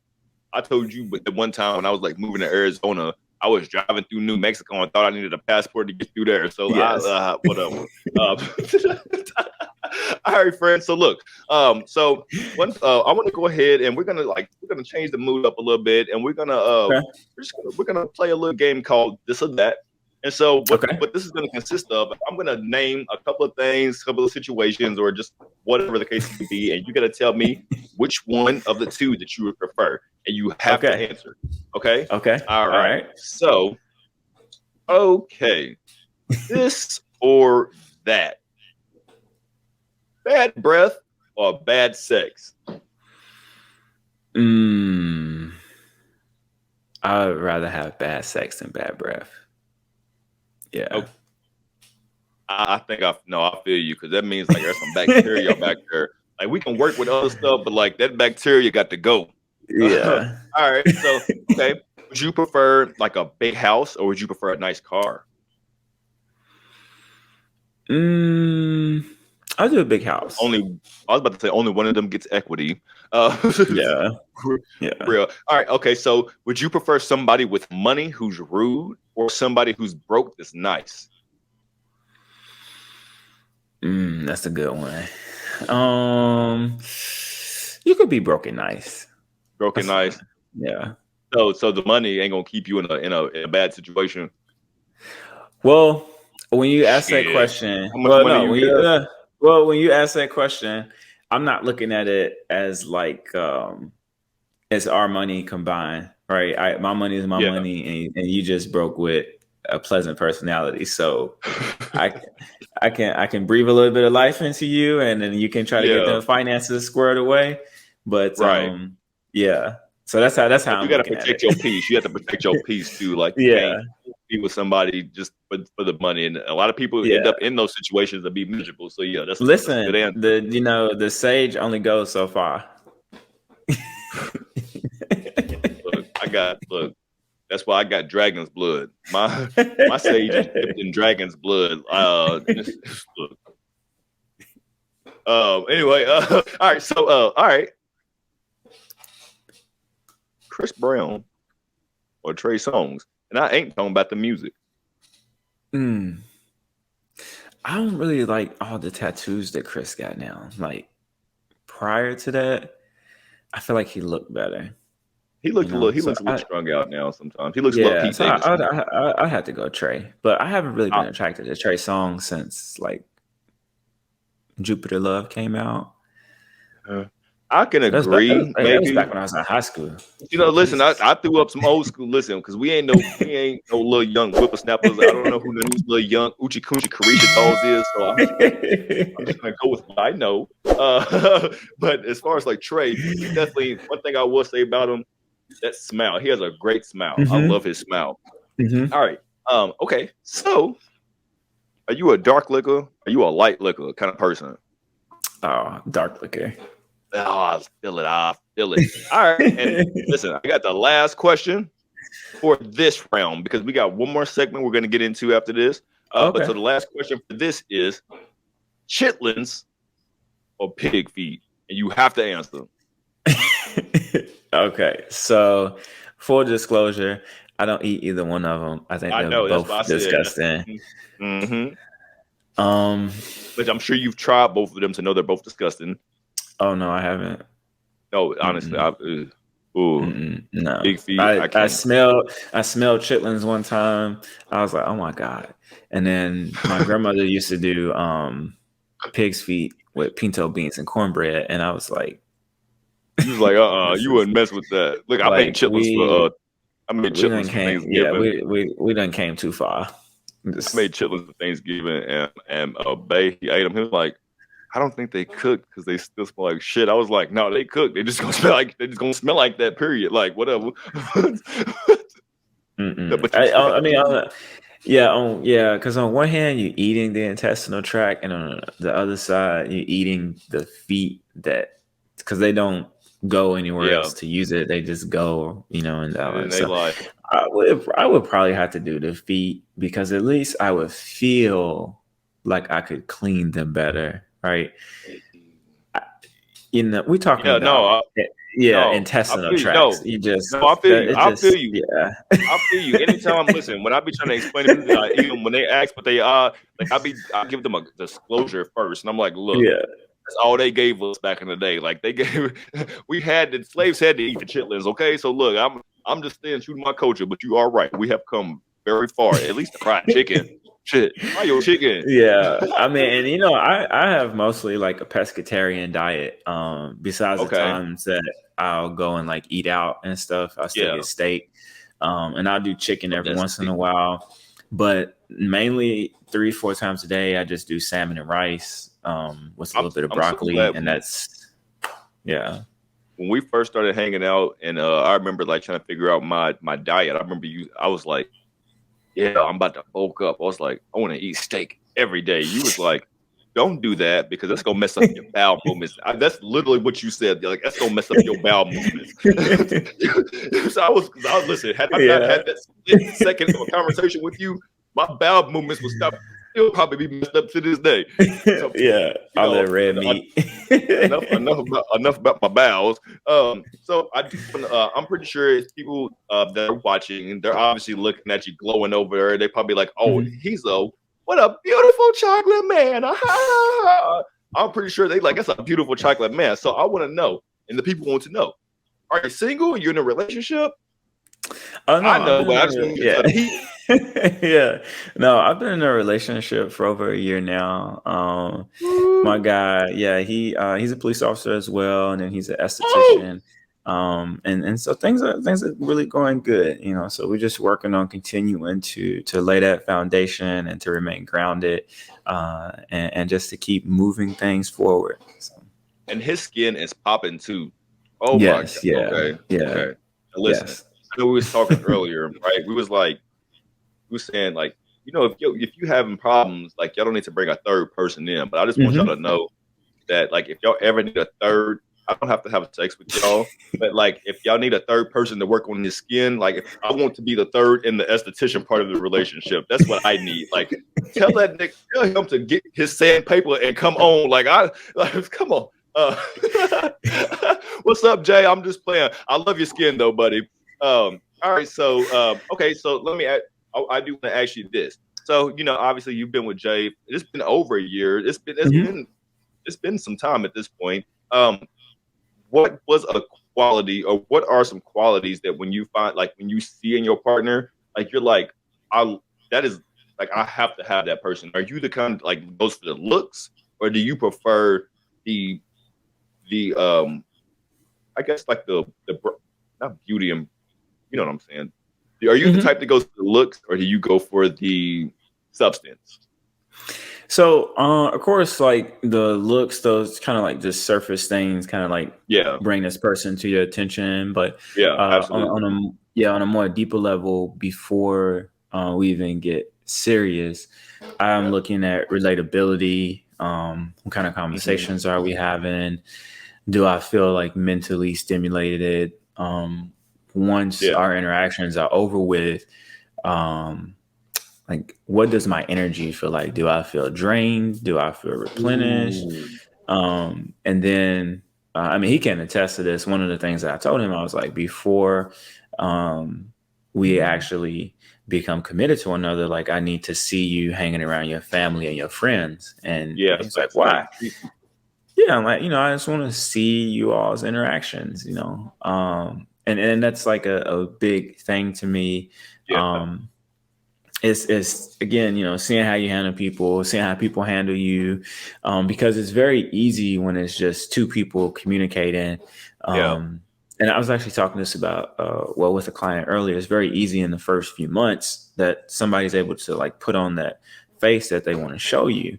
I told you, but the one time when I was moving to Arizona, I was driving through New Mexico and thought I needed a passport to get through there. So whatever. All right, friends. So look, I want to go ahead and we're gonna change the mood up a little bit, and we're gonna play a little game called This or That. And so what this is going to consist of, I'm going to name a couple of things, a couple of situations, or just whatever the case may be, and you got to tell me which one of the two that you would prefer, and you have to answer. Okay? Okay. All right. So, this or that. Bad breath or bad sex? I would rather have bad sex than bad breath. Yeah. Okay. I think I feel you, because that means there's some bacteria back there Like we can work with other stuff, but like that bacteria got to go. Yeah. All right. So okay. Would you prefer like a big house or would you prefer a nice car? I'll do a big house. I was about to say only one of them gets equity. Yeah. Yeah. Real. All right. Okay. So would you prefer somebody with money who's rude or somebody who's broke that's nice? That's a good one. You could be broken nice. Broken nice. Yeah. So the money ain't gonna keep you in a bad situation. Well, when you ask that question, when you ask that question, I'm not looking at it as like it's our money combined, right? My money is my money, and you just broke with a pleasant personality, so I can breathe a little bit of life into you, and then you can try to get the finances squared away. But yeah. So that's how you got to protect your peace. You have to protect your peace too. Like you can't be with somebody just for the money, and a lot of people end up in those situations to be miserable. So yeah, that's a good answer. The sage only goes so far. Look. That's why I got dragon's blood. My sage is dipped in dragon's blood. Anyway, all right. So all right. Chris Brown or Trey Songz, and I ain't talking about the music. I don't really like all the tattoos that Chris got now. Like prior to that, I feel like he looked better. He looks a little strung out now. Sometimes he looks a little Pete Davidson. I had to go Trey, but I haven't really been attracted to Trey Songz since like Jupiter Love came out. I can agree. Maybe that was back when I was in high school. Listen, I threw up some old school. Listen, because we ain't no little young whippersnappers. I don't know who the new little young Uchi Coochie Carisha dolls is. So I'm just gonna go with what I know. But as far as like Trey, he definitely one thing I will say about him, that smile. He has a great smile. I love his smile. All right. Okay. So, are you a dark liquor? Are you a light liquor kind of person? Oh, dark liquor. Oh, I feel it. All right. And listen, I got the last question for this round because we got one more segment we're going to get into after this. But so the last question for this is chitlins or pig feet? And you have to answer. Okay. So, full disclosure, I don't eat either one of them. I think they're both disgusting. But I'm sure you've tried both of them to know they're both disgusting. Oh no, I haven't. No, honestly, no. Big feet. I smelled chitlins one time. I was like, oh my god. And then my grandmother used to do pig's feet with pinto beans and cornbread, and I was like, you was like, you wouldn't mess with that. Look, I made chitlins for Thanksgiving. Yeah, we done came too far. I made chitlins for Thanksgiving, and Bay, he ate them. He was like, I don't think they cook because they still smell like shit. I was like, no, they cook. They just gonna smell like that. Period. Like whatever. Because on one hand you're eating the intestinal tract, and on the other side you're eating the feet because they don't go anywhere else to use it. They just go, and I would probably have to do the feet because at least I would feel like I could clean them better. Right. We're talking about intestinal tracts. I feel you. I feel you. Yeah. I feel you. Anytime, listen, when I be trying to explain to people, even when they ask what they are, like I give them a disclosure first, and I'm like, look, that's all they gave us back in the day. Like the slaves had to eat the chitlins. Okay, so look, I'm just staying true to my culture, but you are right. We have come very far. At least the fried chicken. Shit, your chicken. Yeah, I mean, and I have mostly like a pescatarian diet. Besides the times that I'll go and like eat out and stuff, I still get steak, and I'll do chicken every once in a while. But mainly 3-4 times a day, I just do salmon and rice with a little bit of broccoli, and that's When we first started hanging out, and I remember like trying to figure out my diet. I remember I was like, yeah, I'm about to bulk up. I was like, I want to eat steak every day. You was like, don't do that because that's gonna mess up your bowel movements. That's literally what you said. Like that's gonna mess up your bowel movements. So I was listen. Had I not had that split second of a conversation with you, my bowel movements would stop. It'll probably be messed up to this day. So, yeah, all that red meat. enough about my bowels. So I'm pretty sure people that are watching, they're obviously looking at you glowing over there. They probably like, oh, he's what a beautiful chocolate man. I'm pretty sure they like, that's a beautiful chocolate man. So I want to know, and the people want to know, are you single? You're in a relationship? Oh, no, I know, but I just want to yeah. No, I've been in a relationship for over a year now. My guy, he's a police officer as well, and then he's an esthetician. And so things are really going good, so we're just working on continuing to lay that foundation and to remain grounded, and just to keep moving things forward. So. And his skin is popping too. Oh yes, my God. Okay. Listen, I know we was talking earlier, right? We were saying like, if you having problems, like y'all don't need to bring a third person in, but I just want y'all to know that like if y'all ever need a third, I don't have to have sex with y'all, but like if y'all need a third person to work on his skin, like if I want to be the third in the esthetician part of the relationship, that's what I need. Like tell him to get his sandpaper and come on. Come on. What's up, Jay? I'm just playing. I love your skin though, buddy. All right, so okay, so let me I do want to ask you this. So, obviously you've been with Jay. It's been over a year. It's been some time at this point. What was a quality, or what are some qualities that when you find, like when you see in your partner, like you're like, that is like, I have to have that person. Are you the kind of like goes for the looks, or do you prefer the I guess like the not beauty and you know what I'm saying? Are you the type that goes for the looks, or do you go for the substance? So, of course, like the looks, those kind of like just surface things, kind of like bring this person to your attention. But absolutely. On a more deeper level, before we even get serious, I'm looking at relatability. What kind of conversations are we having? Do I feel like mentally stimulated? Once our interactions are over with, like what does my energy feel like? Do I feel drained? Do I feel replenished? And then I mean, he can attest to this. One of the things that I told him, I was like, before we actually become committed to one another, like I need to see you hanging around your family and your friends. And he's like, why? Yeah, I'm like, I just want to see you all's interactions, and that's like a big thing to me. It's again, seeing how you handle people, seeing how people handle you, because it's very easy when it's just two people communicating. And I was actually talking this about, with a client earlier. It's very easy in the first few months that somebody's able to like put on that face that they want to show you.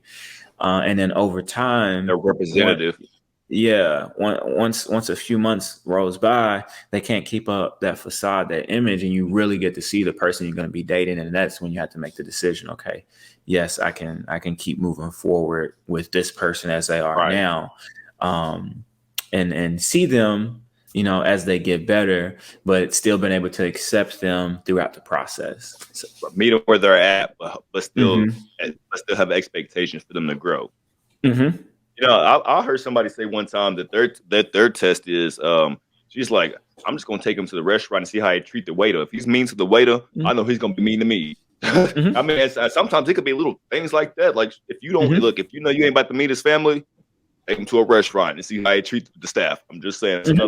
And then over time, a representative. Once a few months rolls by, they can't keep up that facade, that image, and you really get to see the person you're going to be dating. And that's when you have to make the decision. Okay, yes, I can keep moving forward with this person as they are now, and see them, as they get better, but still been able to accept them throughout the process. So, meet them where they're at, but still have expectations for them to grow. I heard somebody say one time that their test is, she's like, I'm just going to take him to the restaurant and see how he treat the waiter. If he's mean to the waiter, I know he's going to be mean to me. I mean, sometimes it could be little things like that. Like if you don't look, if you know you ain't about to meet his family, take him to a restaurant and see how he treats the staff. I'm just saying, it's just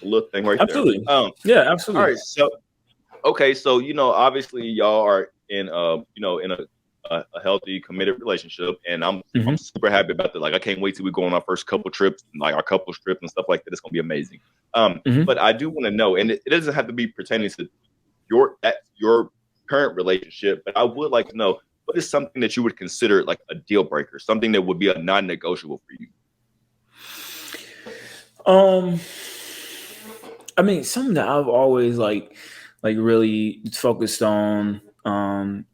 a little thing right absolutely. there. Yeah, absolutely. All right, so okay, so obviously y'all are in in a healthy, committed relationship, and I'm super happy about that. Like I can't wait till we go on our first couple trips, like our couples trip and stuff like that. It's gonna be amazing. But I do want to know, and it doesn't have to be pertaining to your current relationship, but I would like to know, what is something that you would consider like a deal breaker, something that would be a non-negotiable for you? I mean, something that I've always like really focused on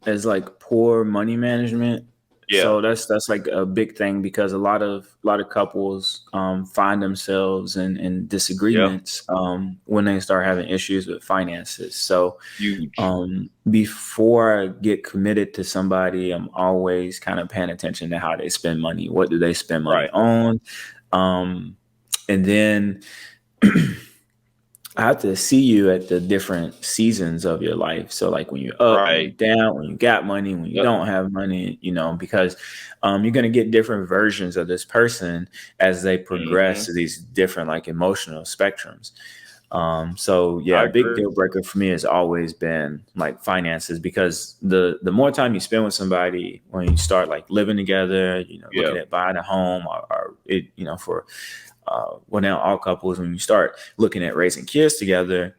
is like poor money management. So that's like a big thing, because a lot of couples find themselves in disagreements when they start having issues with finances. So huge. Before I get committed to somebody, I'm always kind of paying attention to how they spend money. What do they spend money on? And then I have to see you at the different seasons of your life. So like when you're up, when you're down, when you got money, when you don't have money, because you're going to get different versions of this person as they progress to these different like emotional spectrums. A big deal breaker for me has always been like finances, because the more time you spend with somebody, when you start like living together, looking at buying a home or it, for now all couples, when you start looking at raising kids together,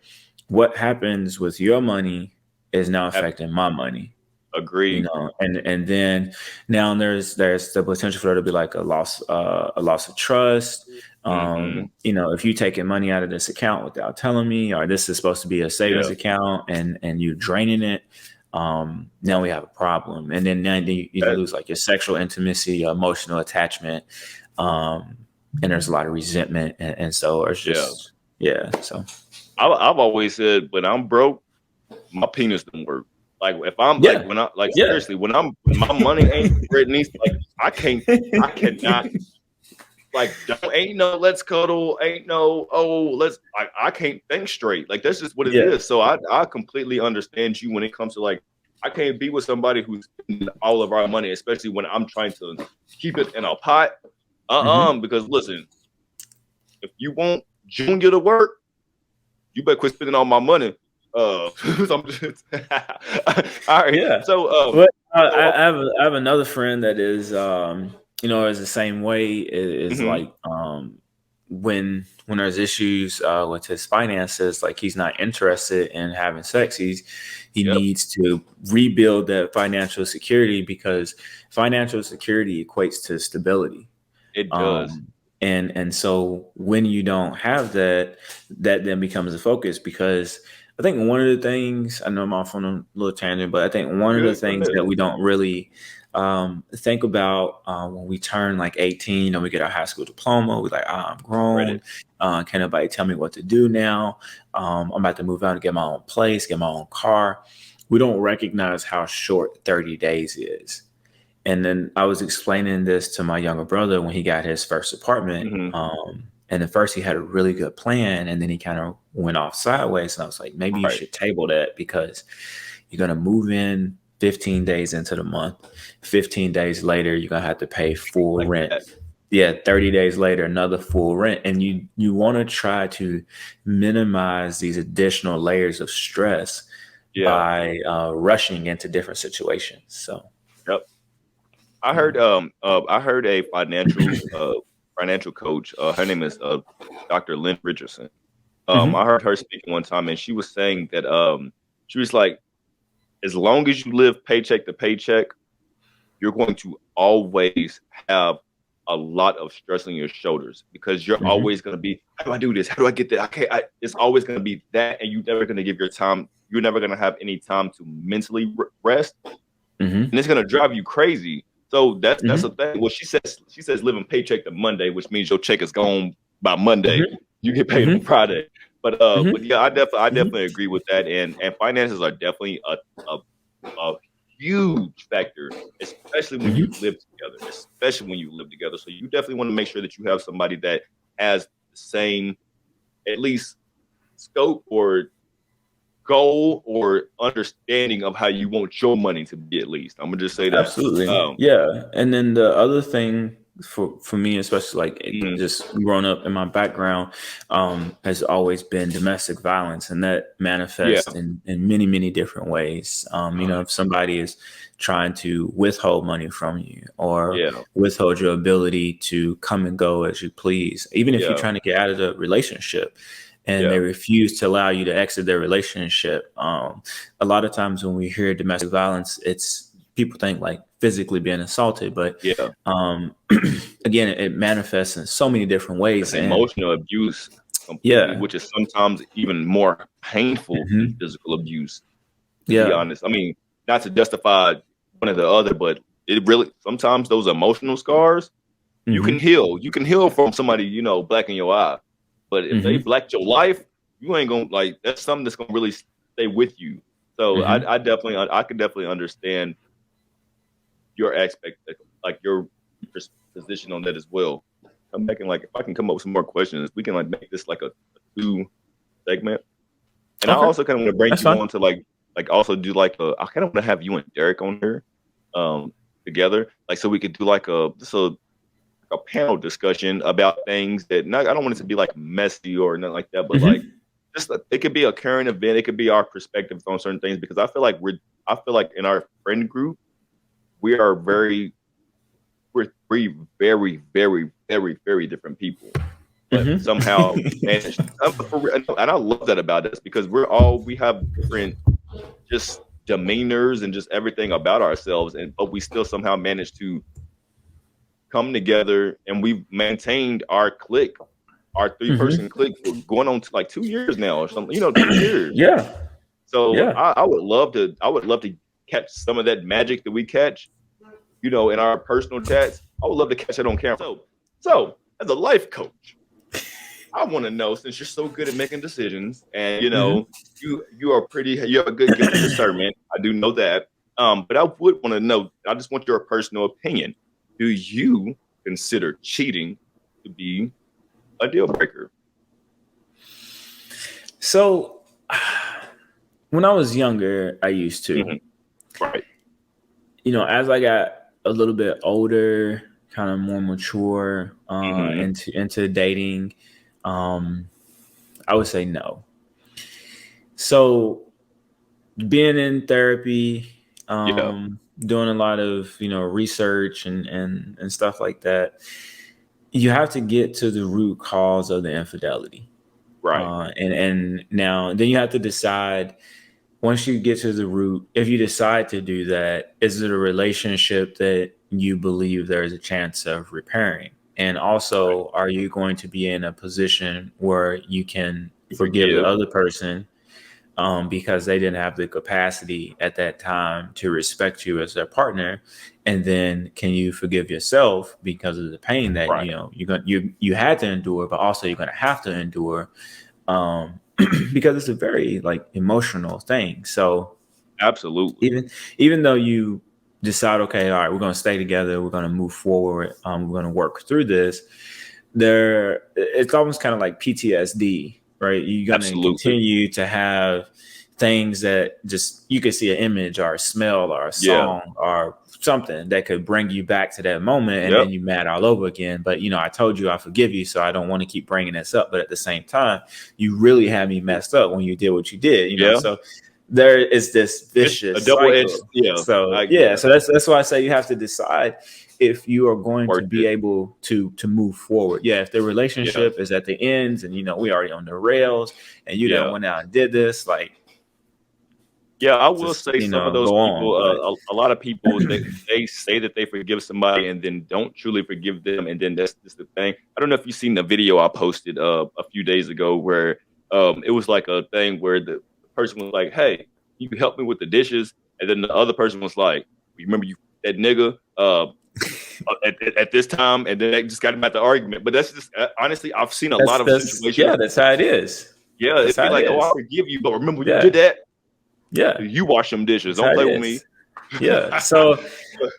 what happens with your money is now affecting my money. Agreed. And then now there's the potential for there to be like a loss of trust. If you taking money out of this account without telling me, or this is supposed to be a savings account and you draining it, now we have a problem. And then you lose like your sexual intimacy, your emotional attachment, and there's a lot of resentment, and so it's just So I've always said, when I'm broke, my penis doesn't work. Like if I'm like when I like seriously, when my money ain't where it needs, like I cannot like ain't no let's cuddle, ain't no I can't think straight. Like that's just what it is. So I completely understand you when it comes to like I can't be with somebody who's spending all of our money, especially when I'm trying to keep it in a pot. Because listen, if you want Junior to work, you better quit spending all my money. All right. So I have another friend that is is the same way. Is like when there's issues with his finances, like he's not interested in having sex. He needs to rebuild that financial security, because financial security equates to stability. It does. And so when you don't have that then becomes a focus, because I think one of the things, I know I'm off on a little tangent, but I think one of the things that we don't really think about when we turn like 18 and we get our high school diploma, we're like, I'm grown. Can't nobody tell me what to do now. I'm about to move out and get my own place, get my own car. We don't recognize how short 30 days is. And then I was explaining this to my younger brother when he got his first apartment. And at first he had a really good plan, and then he kind of went off sideways. And I was like, maybe you should table that, because you're going to move in 15 days into the month. 15 days later, you're going to have to pay full rent. 30 days later, another full rent. And you want to try to minimize these additional layers of stress by rushing into different situations. So, I heard a financial coach. Her name is Dr. Lynn Richardson. I heard her speaking one time, and she was saying that she was like, as long as you live paycheck to paycheck, you're going to always have a lot of stress on your shoulders, because you're always going to be, how do I do this? How do I get that? It's always going to be that, and you're never going to give your time. You're never going to have any time to mentally rest, and it's going to drive you crazy. So that's the thing. Well, she says living paycheck to Monday, which means your check is gone by Monday. You get paid on Friday. But yeah, I definitely agree with that. And finances are definitely a huge factor, especially when you live together. So you definitely want to make sure that you have somebody that has the same, at least, scope or goal or understanding of how you want your money to be, at least. I'm gonna just say that. Absolutely. And then the other thing for me, especially like just growing up in my background, has always been domestic violence, and that manifests in many, many different ways. If somebody is trying to withhold money from you, or withhold your ability to come and go as you please, even if you're trying to get out of the relationship, and they refuse to allow you to exit their relationship. A lot of times when we hear domestic violence, it's people think like physically being assaulted, but again, it manifests in so many different ways. Emotional abuse, which is sometimes even more painful than physical abuse. To be honest, I mean, not to justify one or the other, but it really, sometimes those emotional scars, you can heal. You can heal from somebody, you know, blacking your eye. But if they blacked your life, you ain't gonna, like, that's something that's gonna really stay with you. So I could definitely understand your aspect, like your position on that as well. I'm making, like, if I can come up with some more questions, we can, like, make this like a 2 segment. And I also kind of want to bring you on to like also do like I kind of want to have you and Derek on here together, like, so we could do like a panel discussion about things that, not, I don't want it to be like messy or nothing like that, but like, just it could be a current event, it could be our perspective on certain things, because I feel like in our friend group we're three very, very, very, very different people, but somehow managed. And I love that about us, because we have different just demeanors and just everything about ourselves, but we still somehow manage to come together, and we've maintained our clique, our 3-person clique, for going on to like 2 years now or something. 2 years. Yeah. So I would love to catch some of that magic that we catch, in our personal chats. I would love to catch it on camera. So as a life coach, I want to know, since you're so good at making decisions, and you have a good gift of discernment. I do know that. But I would want to know, I just want your personal opinion. Do you consider cheating to be a deal breaker? So when I was younger, I used to. Right. As I got a little bit older, kind of more mature, into dating, I would say no. So being in therapy, doing a lot of, research and stuff like that, you have to get to the root cause of the infidelity. Right. And now then you have to decide, once you get to the root, if you decide to do that, is it a relationship that you believe there is a chance of repairing? And also, are you going to be in a position where you can forgive the other person because they didn't have the capacity at that time to respect you as their partner? And then can you forgive yourself because of the pain that you had to endure, but also you're going to have to endure, because it's a very like emotional thing. So absolutely, even though you decide, okay, all right, we're going to stay together, we're going to move forward, we're going to work through this, it's almost kind of like PTSD, right? You're going to continue to have things that just, you could see an image or a smell or a song or something that could bring you back to that moment, and then you mad all over again. But I told you I forgive you, so I don't want to keep bringing this up. But at the same time, you really had me messed up when you did what you did. So there is this vicious double-edged cycle. So that's why I say you have to decide if you are going to be able to move forward. If the relationship is at the ends, and we already on the rails, and you done went out and did this, like. I will say some of those people, a lot of people, they say that they forgive somebody and then don't truly forgive them. And then that's just the thing. I don't know if you've seen the video I posted a few days ago where it was like a thing where the person was like, hey, you can help me with the dishes. And then the other person was like, remember you, that nigga, at this time. And then they just got about the argument. But that's just, honestly, I've seen a lot of situations. Yeah, that's how it is. It's like, oh, I forgive you, but remember you did that. Yeah, you wash them dishes. Don't play with me. So,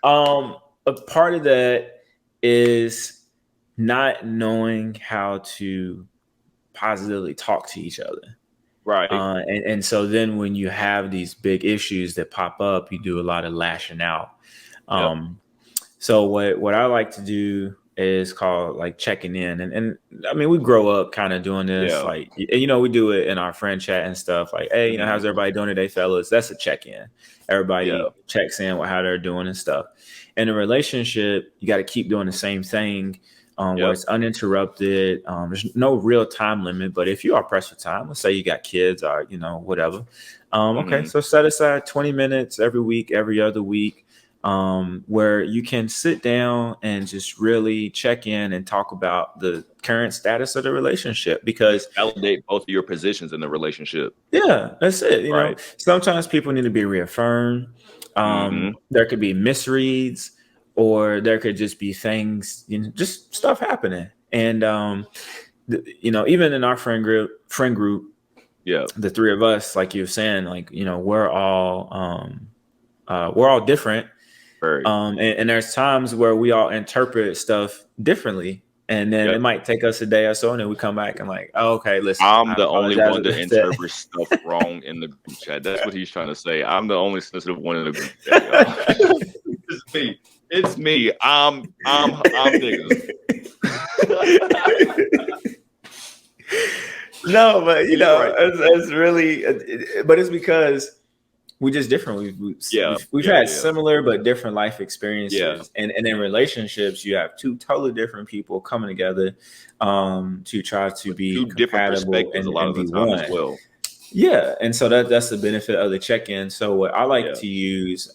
a part of that is not knowing how to positively talk to each other, right? And so then when you have these big issues that pop up, you do a lot of lashing out. So what I like to do is called like checking in, and I mean, we grow up kind of doing this, like, we do it in our friend chat and stuff, like, hey, how's everybody doing today, fellas? That's a check-in. Everybody checks in with how they're doing and stuff. In a relationship, you got to keep doing the same thing, where it's uninterrupted. There's no real time limit, but if you are pressed for time, let's say you got kids or whatever, okay, so set aside 20 minutes every week, every other week, where you can sit down and just really check in and talk about the current status of the relationship, because validate both of your positions in the relationship. Yeah, that's it. You know, sometimes people need to be reaffirmed. There could be misreads. or there could just be things, just stuff happening. And even in our friend group, yeah, the three of us, like you were saying, like, we're all different. And there's times where we all interpret stuff differently. And then it might take us a day or so, and then we come back and like, oh, okay, listen. I'm the only one to interpret stuff wrong in the group chat. That's what he's trying to say. I'm the only sensitive one in the group chat, y'all. It's me. It's me. I'm niggas. No, but it's really, but it's because we're just different. We've had similar but different life experiences. Yeah. And in relationships, you have two totally different people coming together to try to be two different perspectives a lot of the time as well. Yeah. And so that's the benefit of the check-in. So what I like to use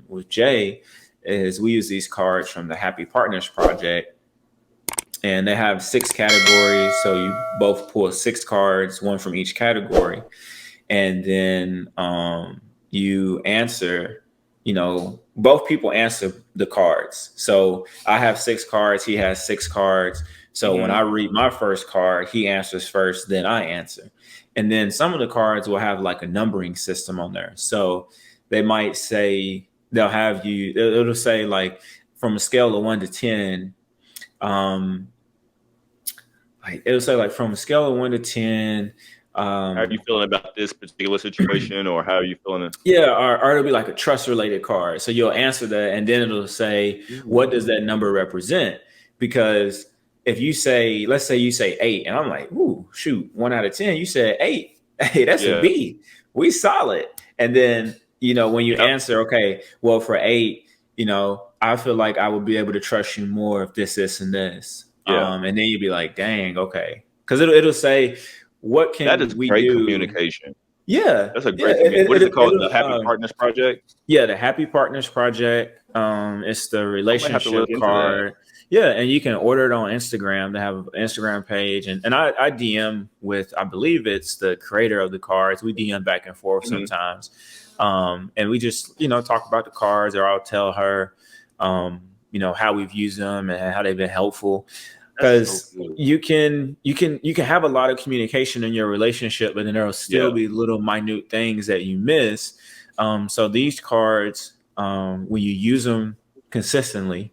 with Jay is we use these cards from the Happy Partners Project. And they have 6 categories. So you both pull 6 cards, one from each category. And then you answer, both people answer the cards. So I have 6 cards. He has 6 cards. So when I read my first card, he answers first, then I answer. And then some of the cards will have like a numbering system on there. So they might say, it'll say like from a scale of 1 to 10, it'll say like from a scale of 1 to 10. How are you feeling about this particular situation, or how are you feeling? Yeah, or it'll be like a trust related card. So you'll answer that, and then it'll say, what does that number represent? Because if you say, let's say you say 8, and I'm like, ooh, shoot, 1 out of 10, you said 8. Hey, that's a B. We solid. And then, when you answer, okay, well, for 8, I feel like I would be able to trust you more if this, and this. And then you'd be like, dang, okay. Because it'll say, what can we do? That is great communication. Yeah. That's a great communication. What is it called? The Happy Partners Project? Yeah, the Happy Partners Project. It's the relationship card. Yeah, and you can order it on Instagram. They have an Instagram page. And I DM with, I believe it's the creator of the cards. We DM back and forth sometimes. And we just, talk about the cards, or I'll tell her, how we've used them and how they've been helpful. Because you can have a lot of communication in your relationship, but then there will still be little minute things that you miss. So these cards, when you use them consistently,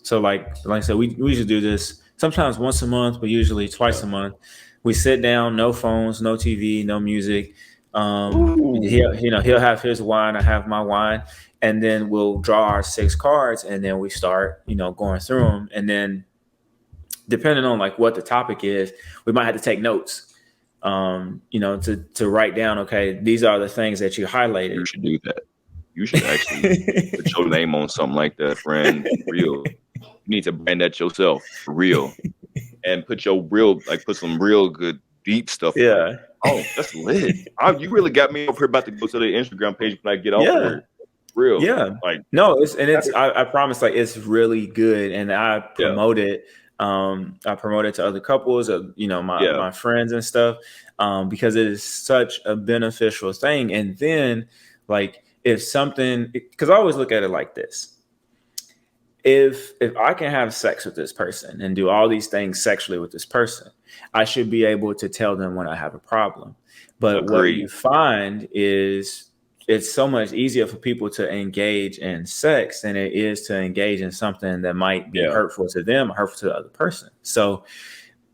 so like I said, we usually do this sometimes once a month, but usually twice a month. We sit down, no phones, no TV, no music. He'll have his wine, I have my wine, and then we'll draw our 6 cards, and then we start, going through them, and then depending on like what the topic is, we might have to take notes, to write down, okay, these are the things that you highlighted. You should do that. You should actually put your name on something like that, friend. Real. You need to brand that yourself, for real. And put some real good deep stuff. Yeah. Oh, that's lit. You really got me over here about to go to the Instagram page when I get off here. Real. Yeah. I promise, like, it's really good. And I promote it. I promote it to other couples, my friends and stuff, because it is such a beneficial thing. And then, like, because I always look at it like this. If I can have sex with this person and do all these things sexually with this person, I should be able to tell them when I have a problem. But what you find is it's so much easier for people to engage in sex than it is to engage in something that might be hurtful to them or hurtful to the other person. So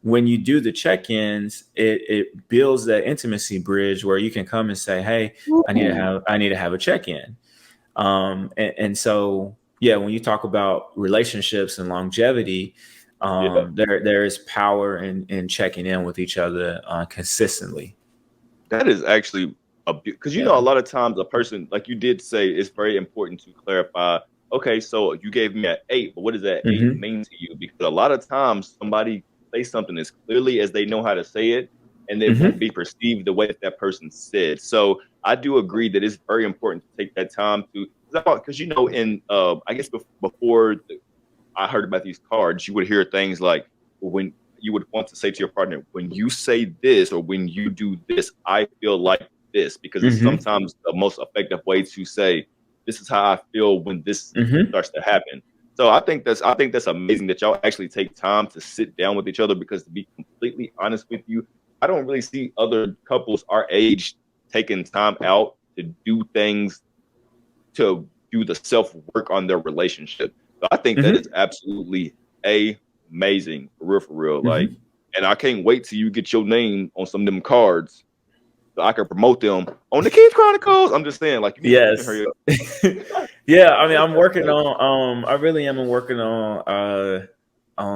when you do the check-ins, it builds that intimacy bridge where you can come and say, hey, I need to have a check-in. And so, when you talk about relationships and longevity, there is power in checking in with each other consistently. That is actually because a lot of times a person, like you did say, it's very important to clarify. Okay, so you gave me an 8, but what does that 8 mean to you? Because a lot of times somebody say something as clearly as they know how to say it, and it won't be perceived the way that person said. So I do agree that it's very important to take that time to, because in I guess before I heard about these cards, you would hear things like, when you would want to say to your partner, when you say this or when you do this, I feel like this, because it's sometimes the most effective way to say, this is how I feel when this starts to happen. So I think that's amazing that y'all actually take time to sit down with each other, because to be completely honest with you, I don't really see other couples our age taking time out to do things, to do the self work on their relationship. So I think that is absolutely amazing, for real. Like, and I can't wait till you get your name on some of them cards so I can promote them on the Kids Chronicles. I'm just saying, like, you need to hurry up. Yeah, I mean, I'm working on. I really am working on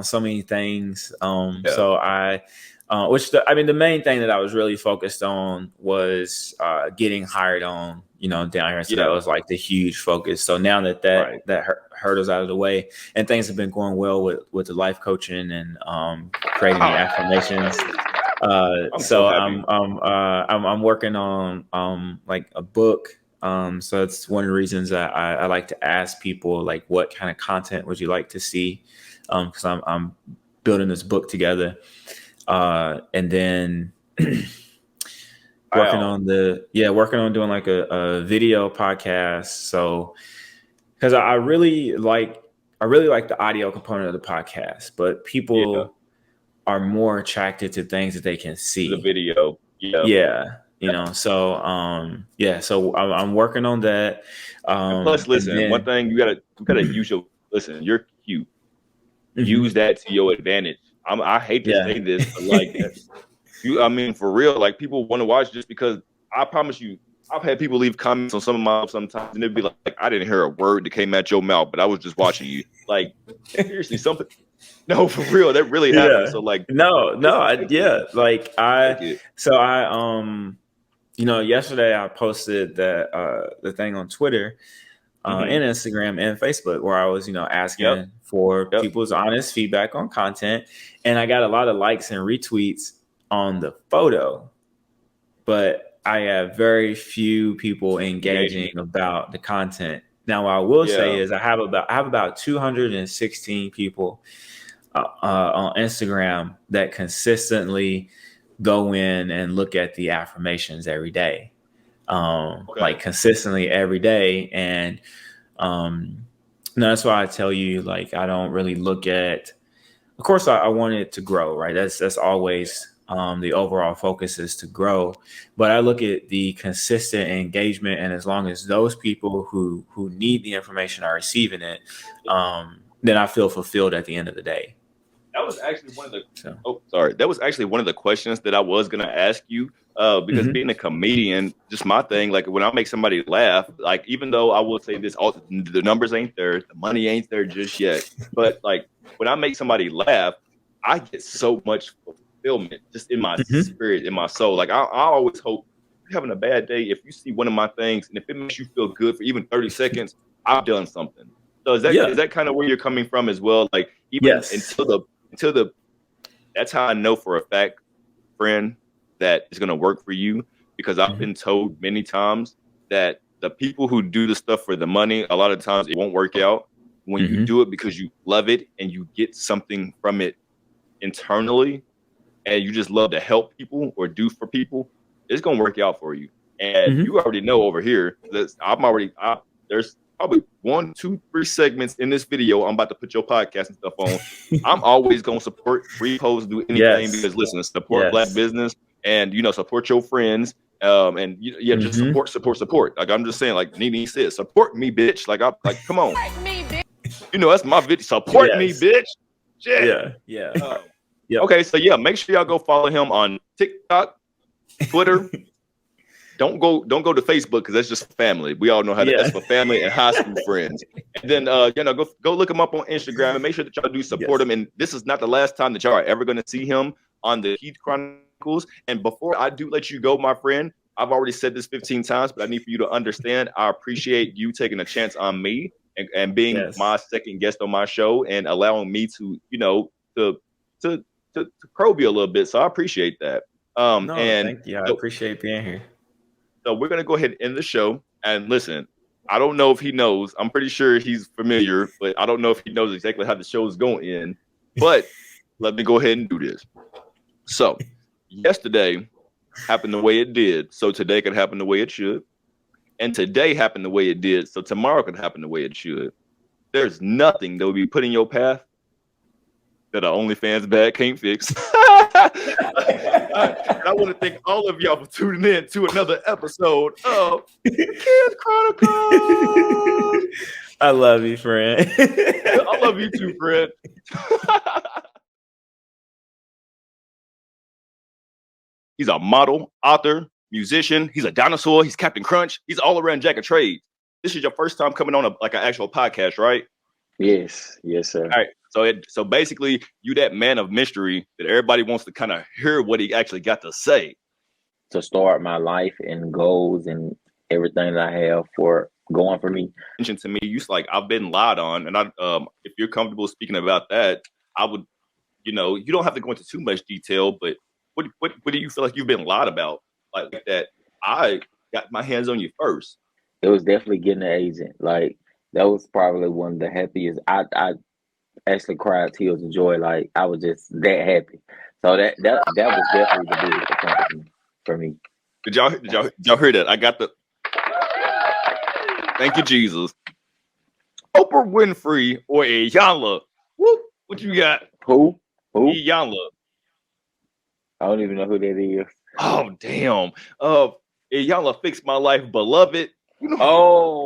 so many things. So I, the main thing that I was really focused on was getting hired on, down here. So that was like the huge focus. So now that hurdle's out of the way, and things have been going well with the life coaching and creating the affirmations. So I'm working on like a book. So it's one of the reasons that I like to ask people, like, what kind of content would you like to see? Because I'm building this book together, and then working on doing like a video podcast. So because I really like the audio component of the podcast, but people are more attracted to things that they can see. The video. So I'm working on that. Plus, listen, one thing you gotta use you're cute. Use that to your advantage. I hate to say this, but like I mean, for real, like, people want to watch just because. I promise you, I've had people leave comments on some of my sometimes, and they'd be like, I didn't hear a word that came out your mouth, but I was just watching you. Like, seriously, something. No, for real, that really happened. So like, yesterday I posted that the thing on Twitter, and Instagram and Facebook, where I was, asking for people's honest feedback on content, and I got a lot of likes and retweets on the photo, but I have very few people engaging about the content. Now, what I will say is I have about 216 people on Instagram that consistently go in and look at the affirmations every day, like consistently every day. And that's why I tell you, like, I don't really look at. Of course, I want it to grow, right? That's always the overall focus is to grow, but I look at the consistent engagement, and as long as those people who need the information are receiving it, then I feel fulfilled at the end of the day. That was actually one of the. That was actually one of the questions that I was gonna ask you. Because being a comedian, just my thing. Like, when I make somebody laugh, like, even though I will say this, the numbers ain't there, the money ain't there just yet. But like, when I make somebody laugh, I get so much fulfillment just in my spirit, in my soul. Like, I always hope you're having a bad day. If you see one of my things, and if it makes you feel good for even 30 seconds, I've done something. So is that kind of where you're coming from as well? Like, even until the that's how I know for a fact, friend, that is going to work for you, because I've been told many times that the people who do the stuff for the money, a lot of times it won't work out. When you do it because you love it and you get something from it internally, and you just love to help people or do for people, it's going to work out for you. And you already know over here that there's probably 1, 2, 3 segments in this video I'm about to put your podcast and stuff on. I'm always going to support, repost, do anything, because listen, support Black business, and support your friends, and just support. Like, I'm just saying, like Nene said, support me, bitch. Like, come on. That's my video. Support me, bitch. Shit. Okay, so make sure y'all go follow him on TikTok, Twitter. Don't go to Facebook, because that's just family. We all know how that's for family and high school friends. And then go look him up on Instagram, and make sure that y'all do support him. And this is not the last time that y'all are ever going to see him on the Heath Chronicles. And before I do let you go, my friend, I've already said this 15 times, but I need for you to understand, I appreciate you taking a chance on me and being my second guest on my show, and allowing me to to probe you a little bit. So I appreciate that. Thank you. I appreciate being here. So we're going to go ahead and end the show. And listen, I don't know if he knows. I'm pretty sure he's familiar, but I don't know if he knows exactly how the show is going to end. But let me go ahead and do this. So yesterday happened the way it did, so today could happen the way it should. And today happened the way it did, so tomorrow could happen the way it should. there's nothing that would be put in your path that an OnlyFans bag can't fix. I want to thank all of y'all for tuning in to another episode of Kids Chronicles. I love you, friend. I love you too, friend. He's a model, author, musician. He's a dinosaur. He's Captain Crunch. He's all around jack of trades. This is your first time coming on an actual podcast, right? Yes, sir. All right. So basically, you that man of mystery that everybody wants to kind of hear what he actually got to say. To start my life and goals and everything that I have going for me. Mentioned to me, you like I've been lied on, and if you're comfortable speaking about that, I would, you don't have to go into too much detail, but what do you feel like you've been lied about, like that? I got my hands on you first. It was definitely getting an agent. Like that was probably one of the happiest. I actually cried tears of joy. Like I was just that happy. So that was definitely the biggest accomplishment for me. Did y'all hear that? I got the. Thank you, Jesus. Oprah Winfrey or Iyanla. Whoop! What you got? Who? Iyanla. I don't even know who that is. Oh damn! Iyanla fixed my life, beloved. Oh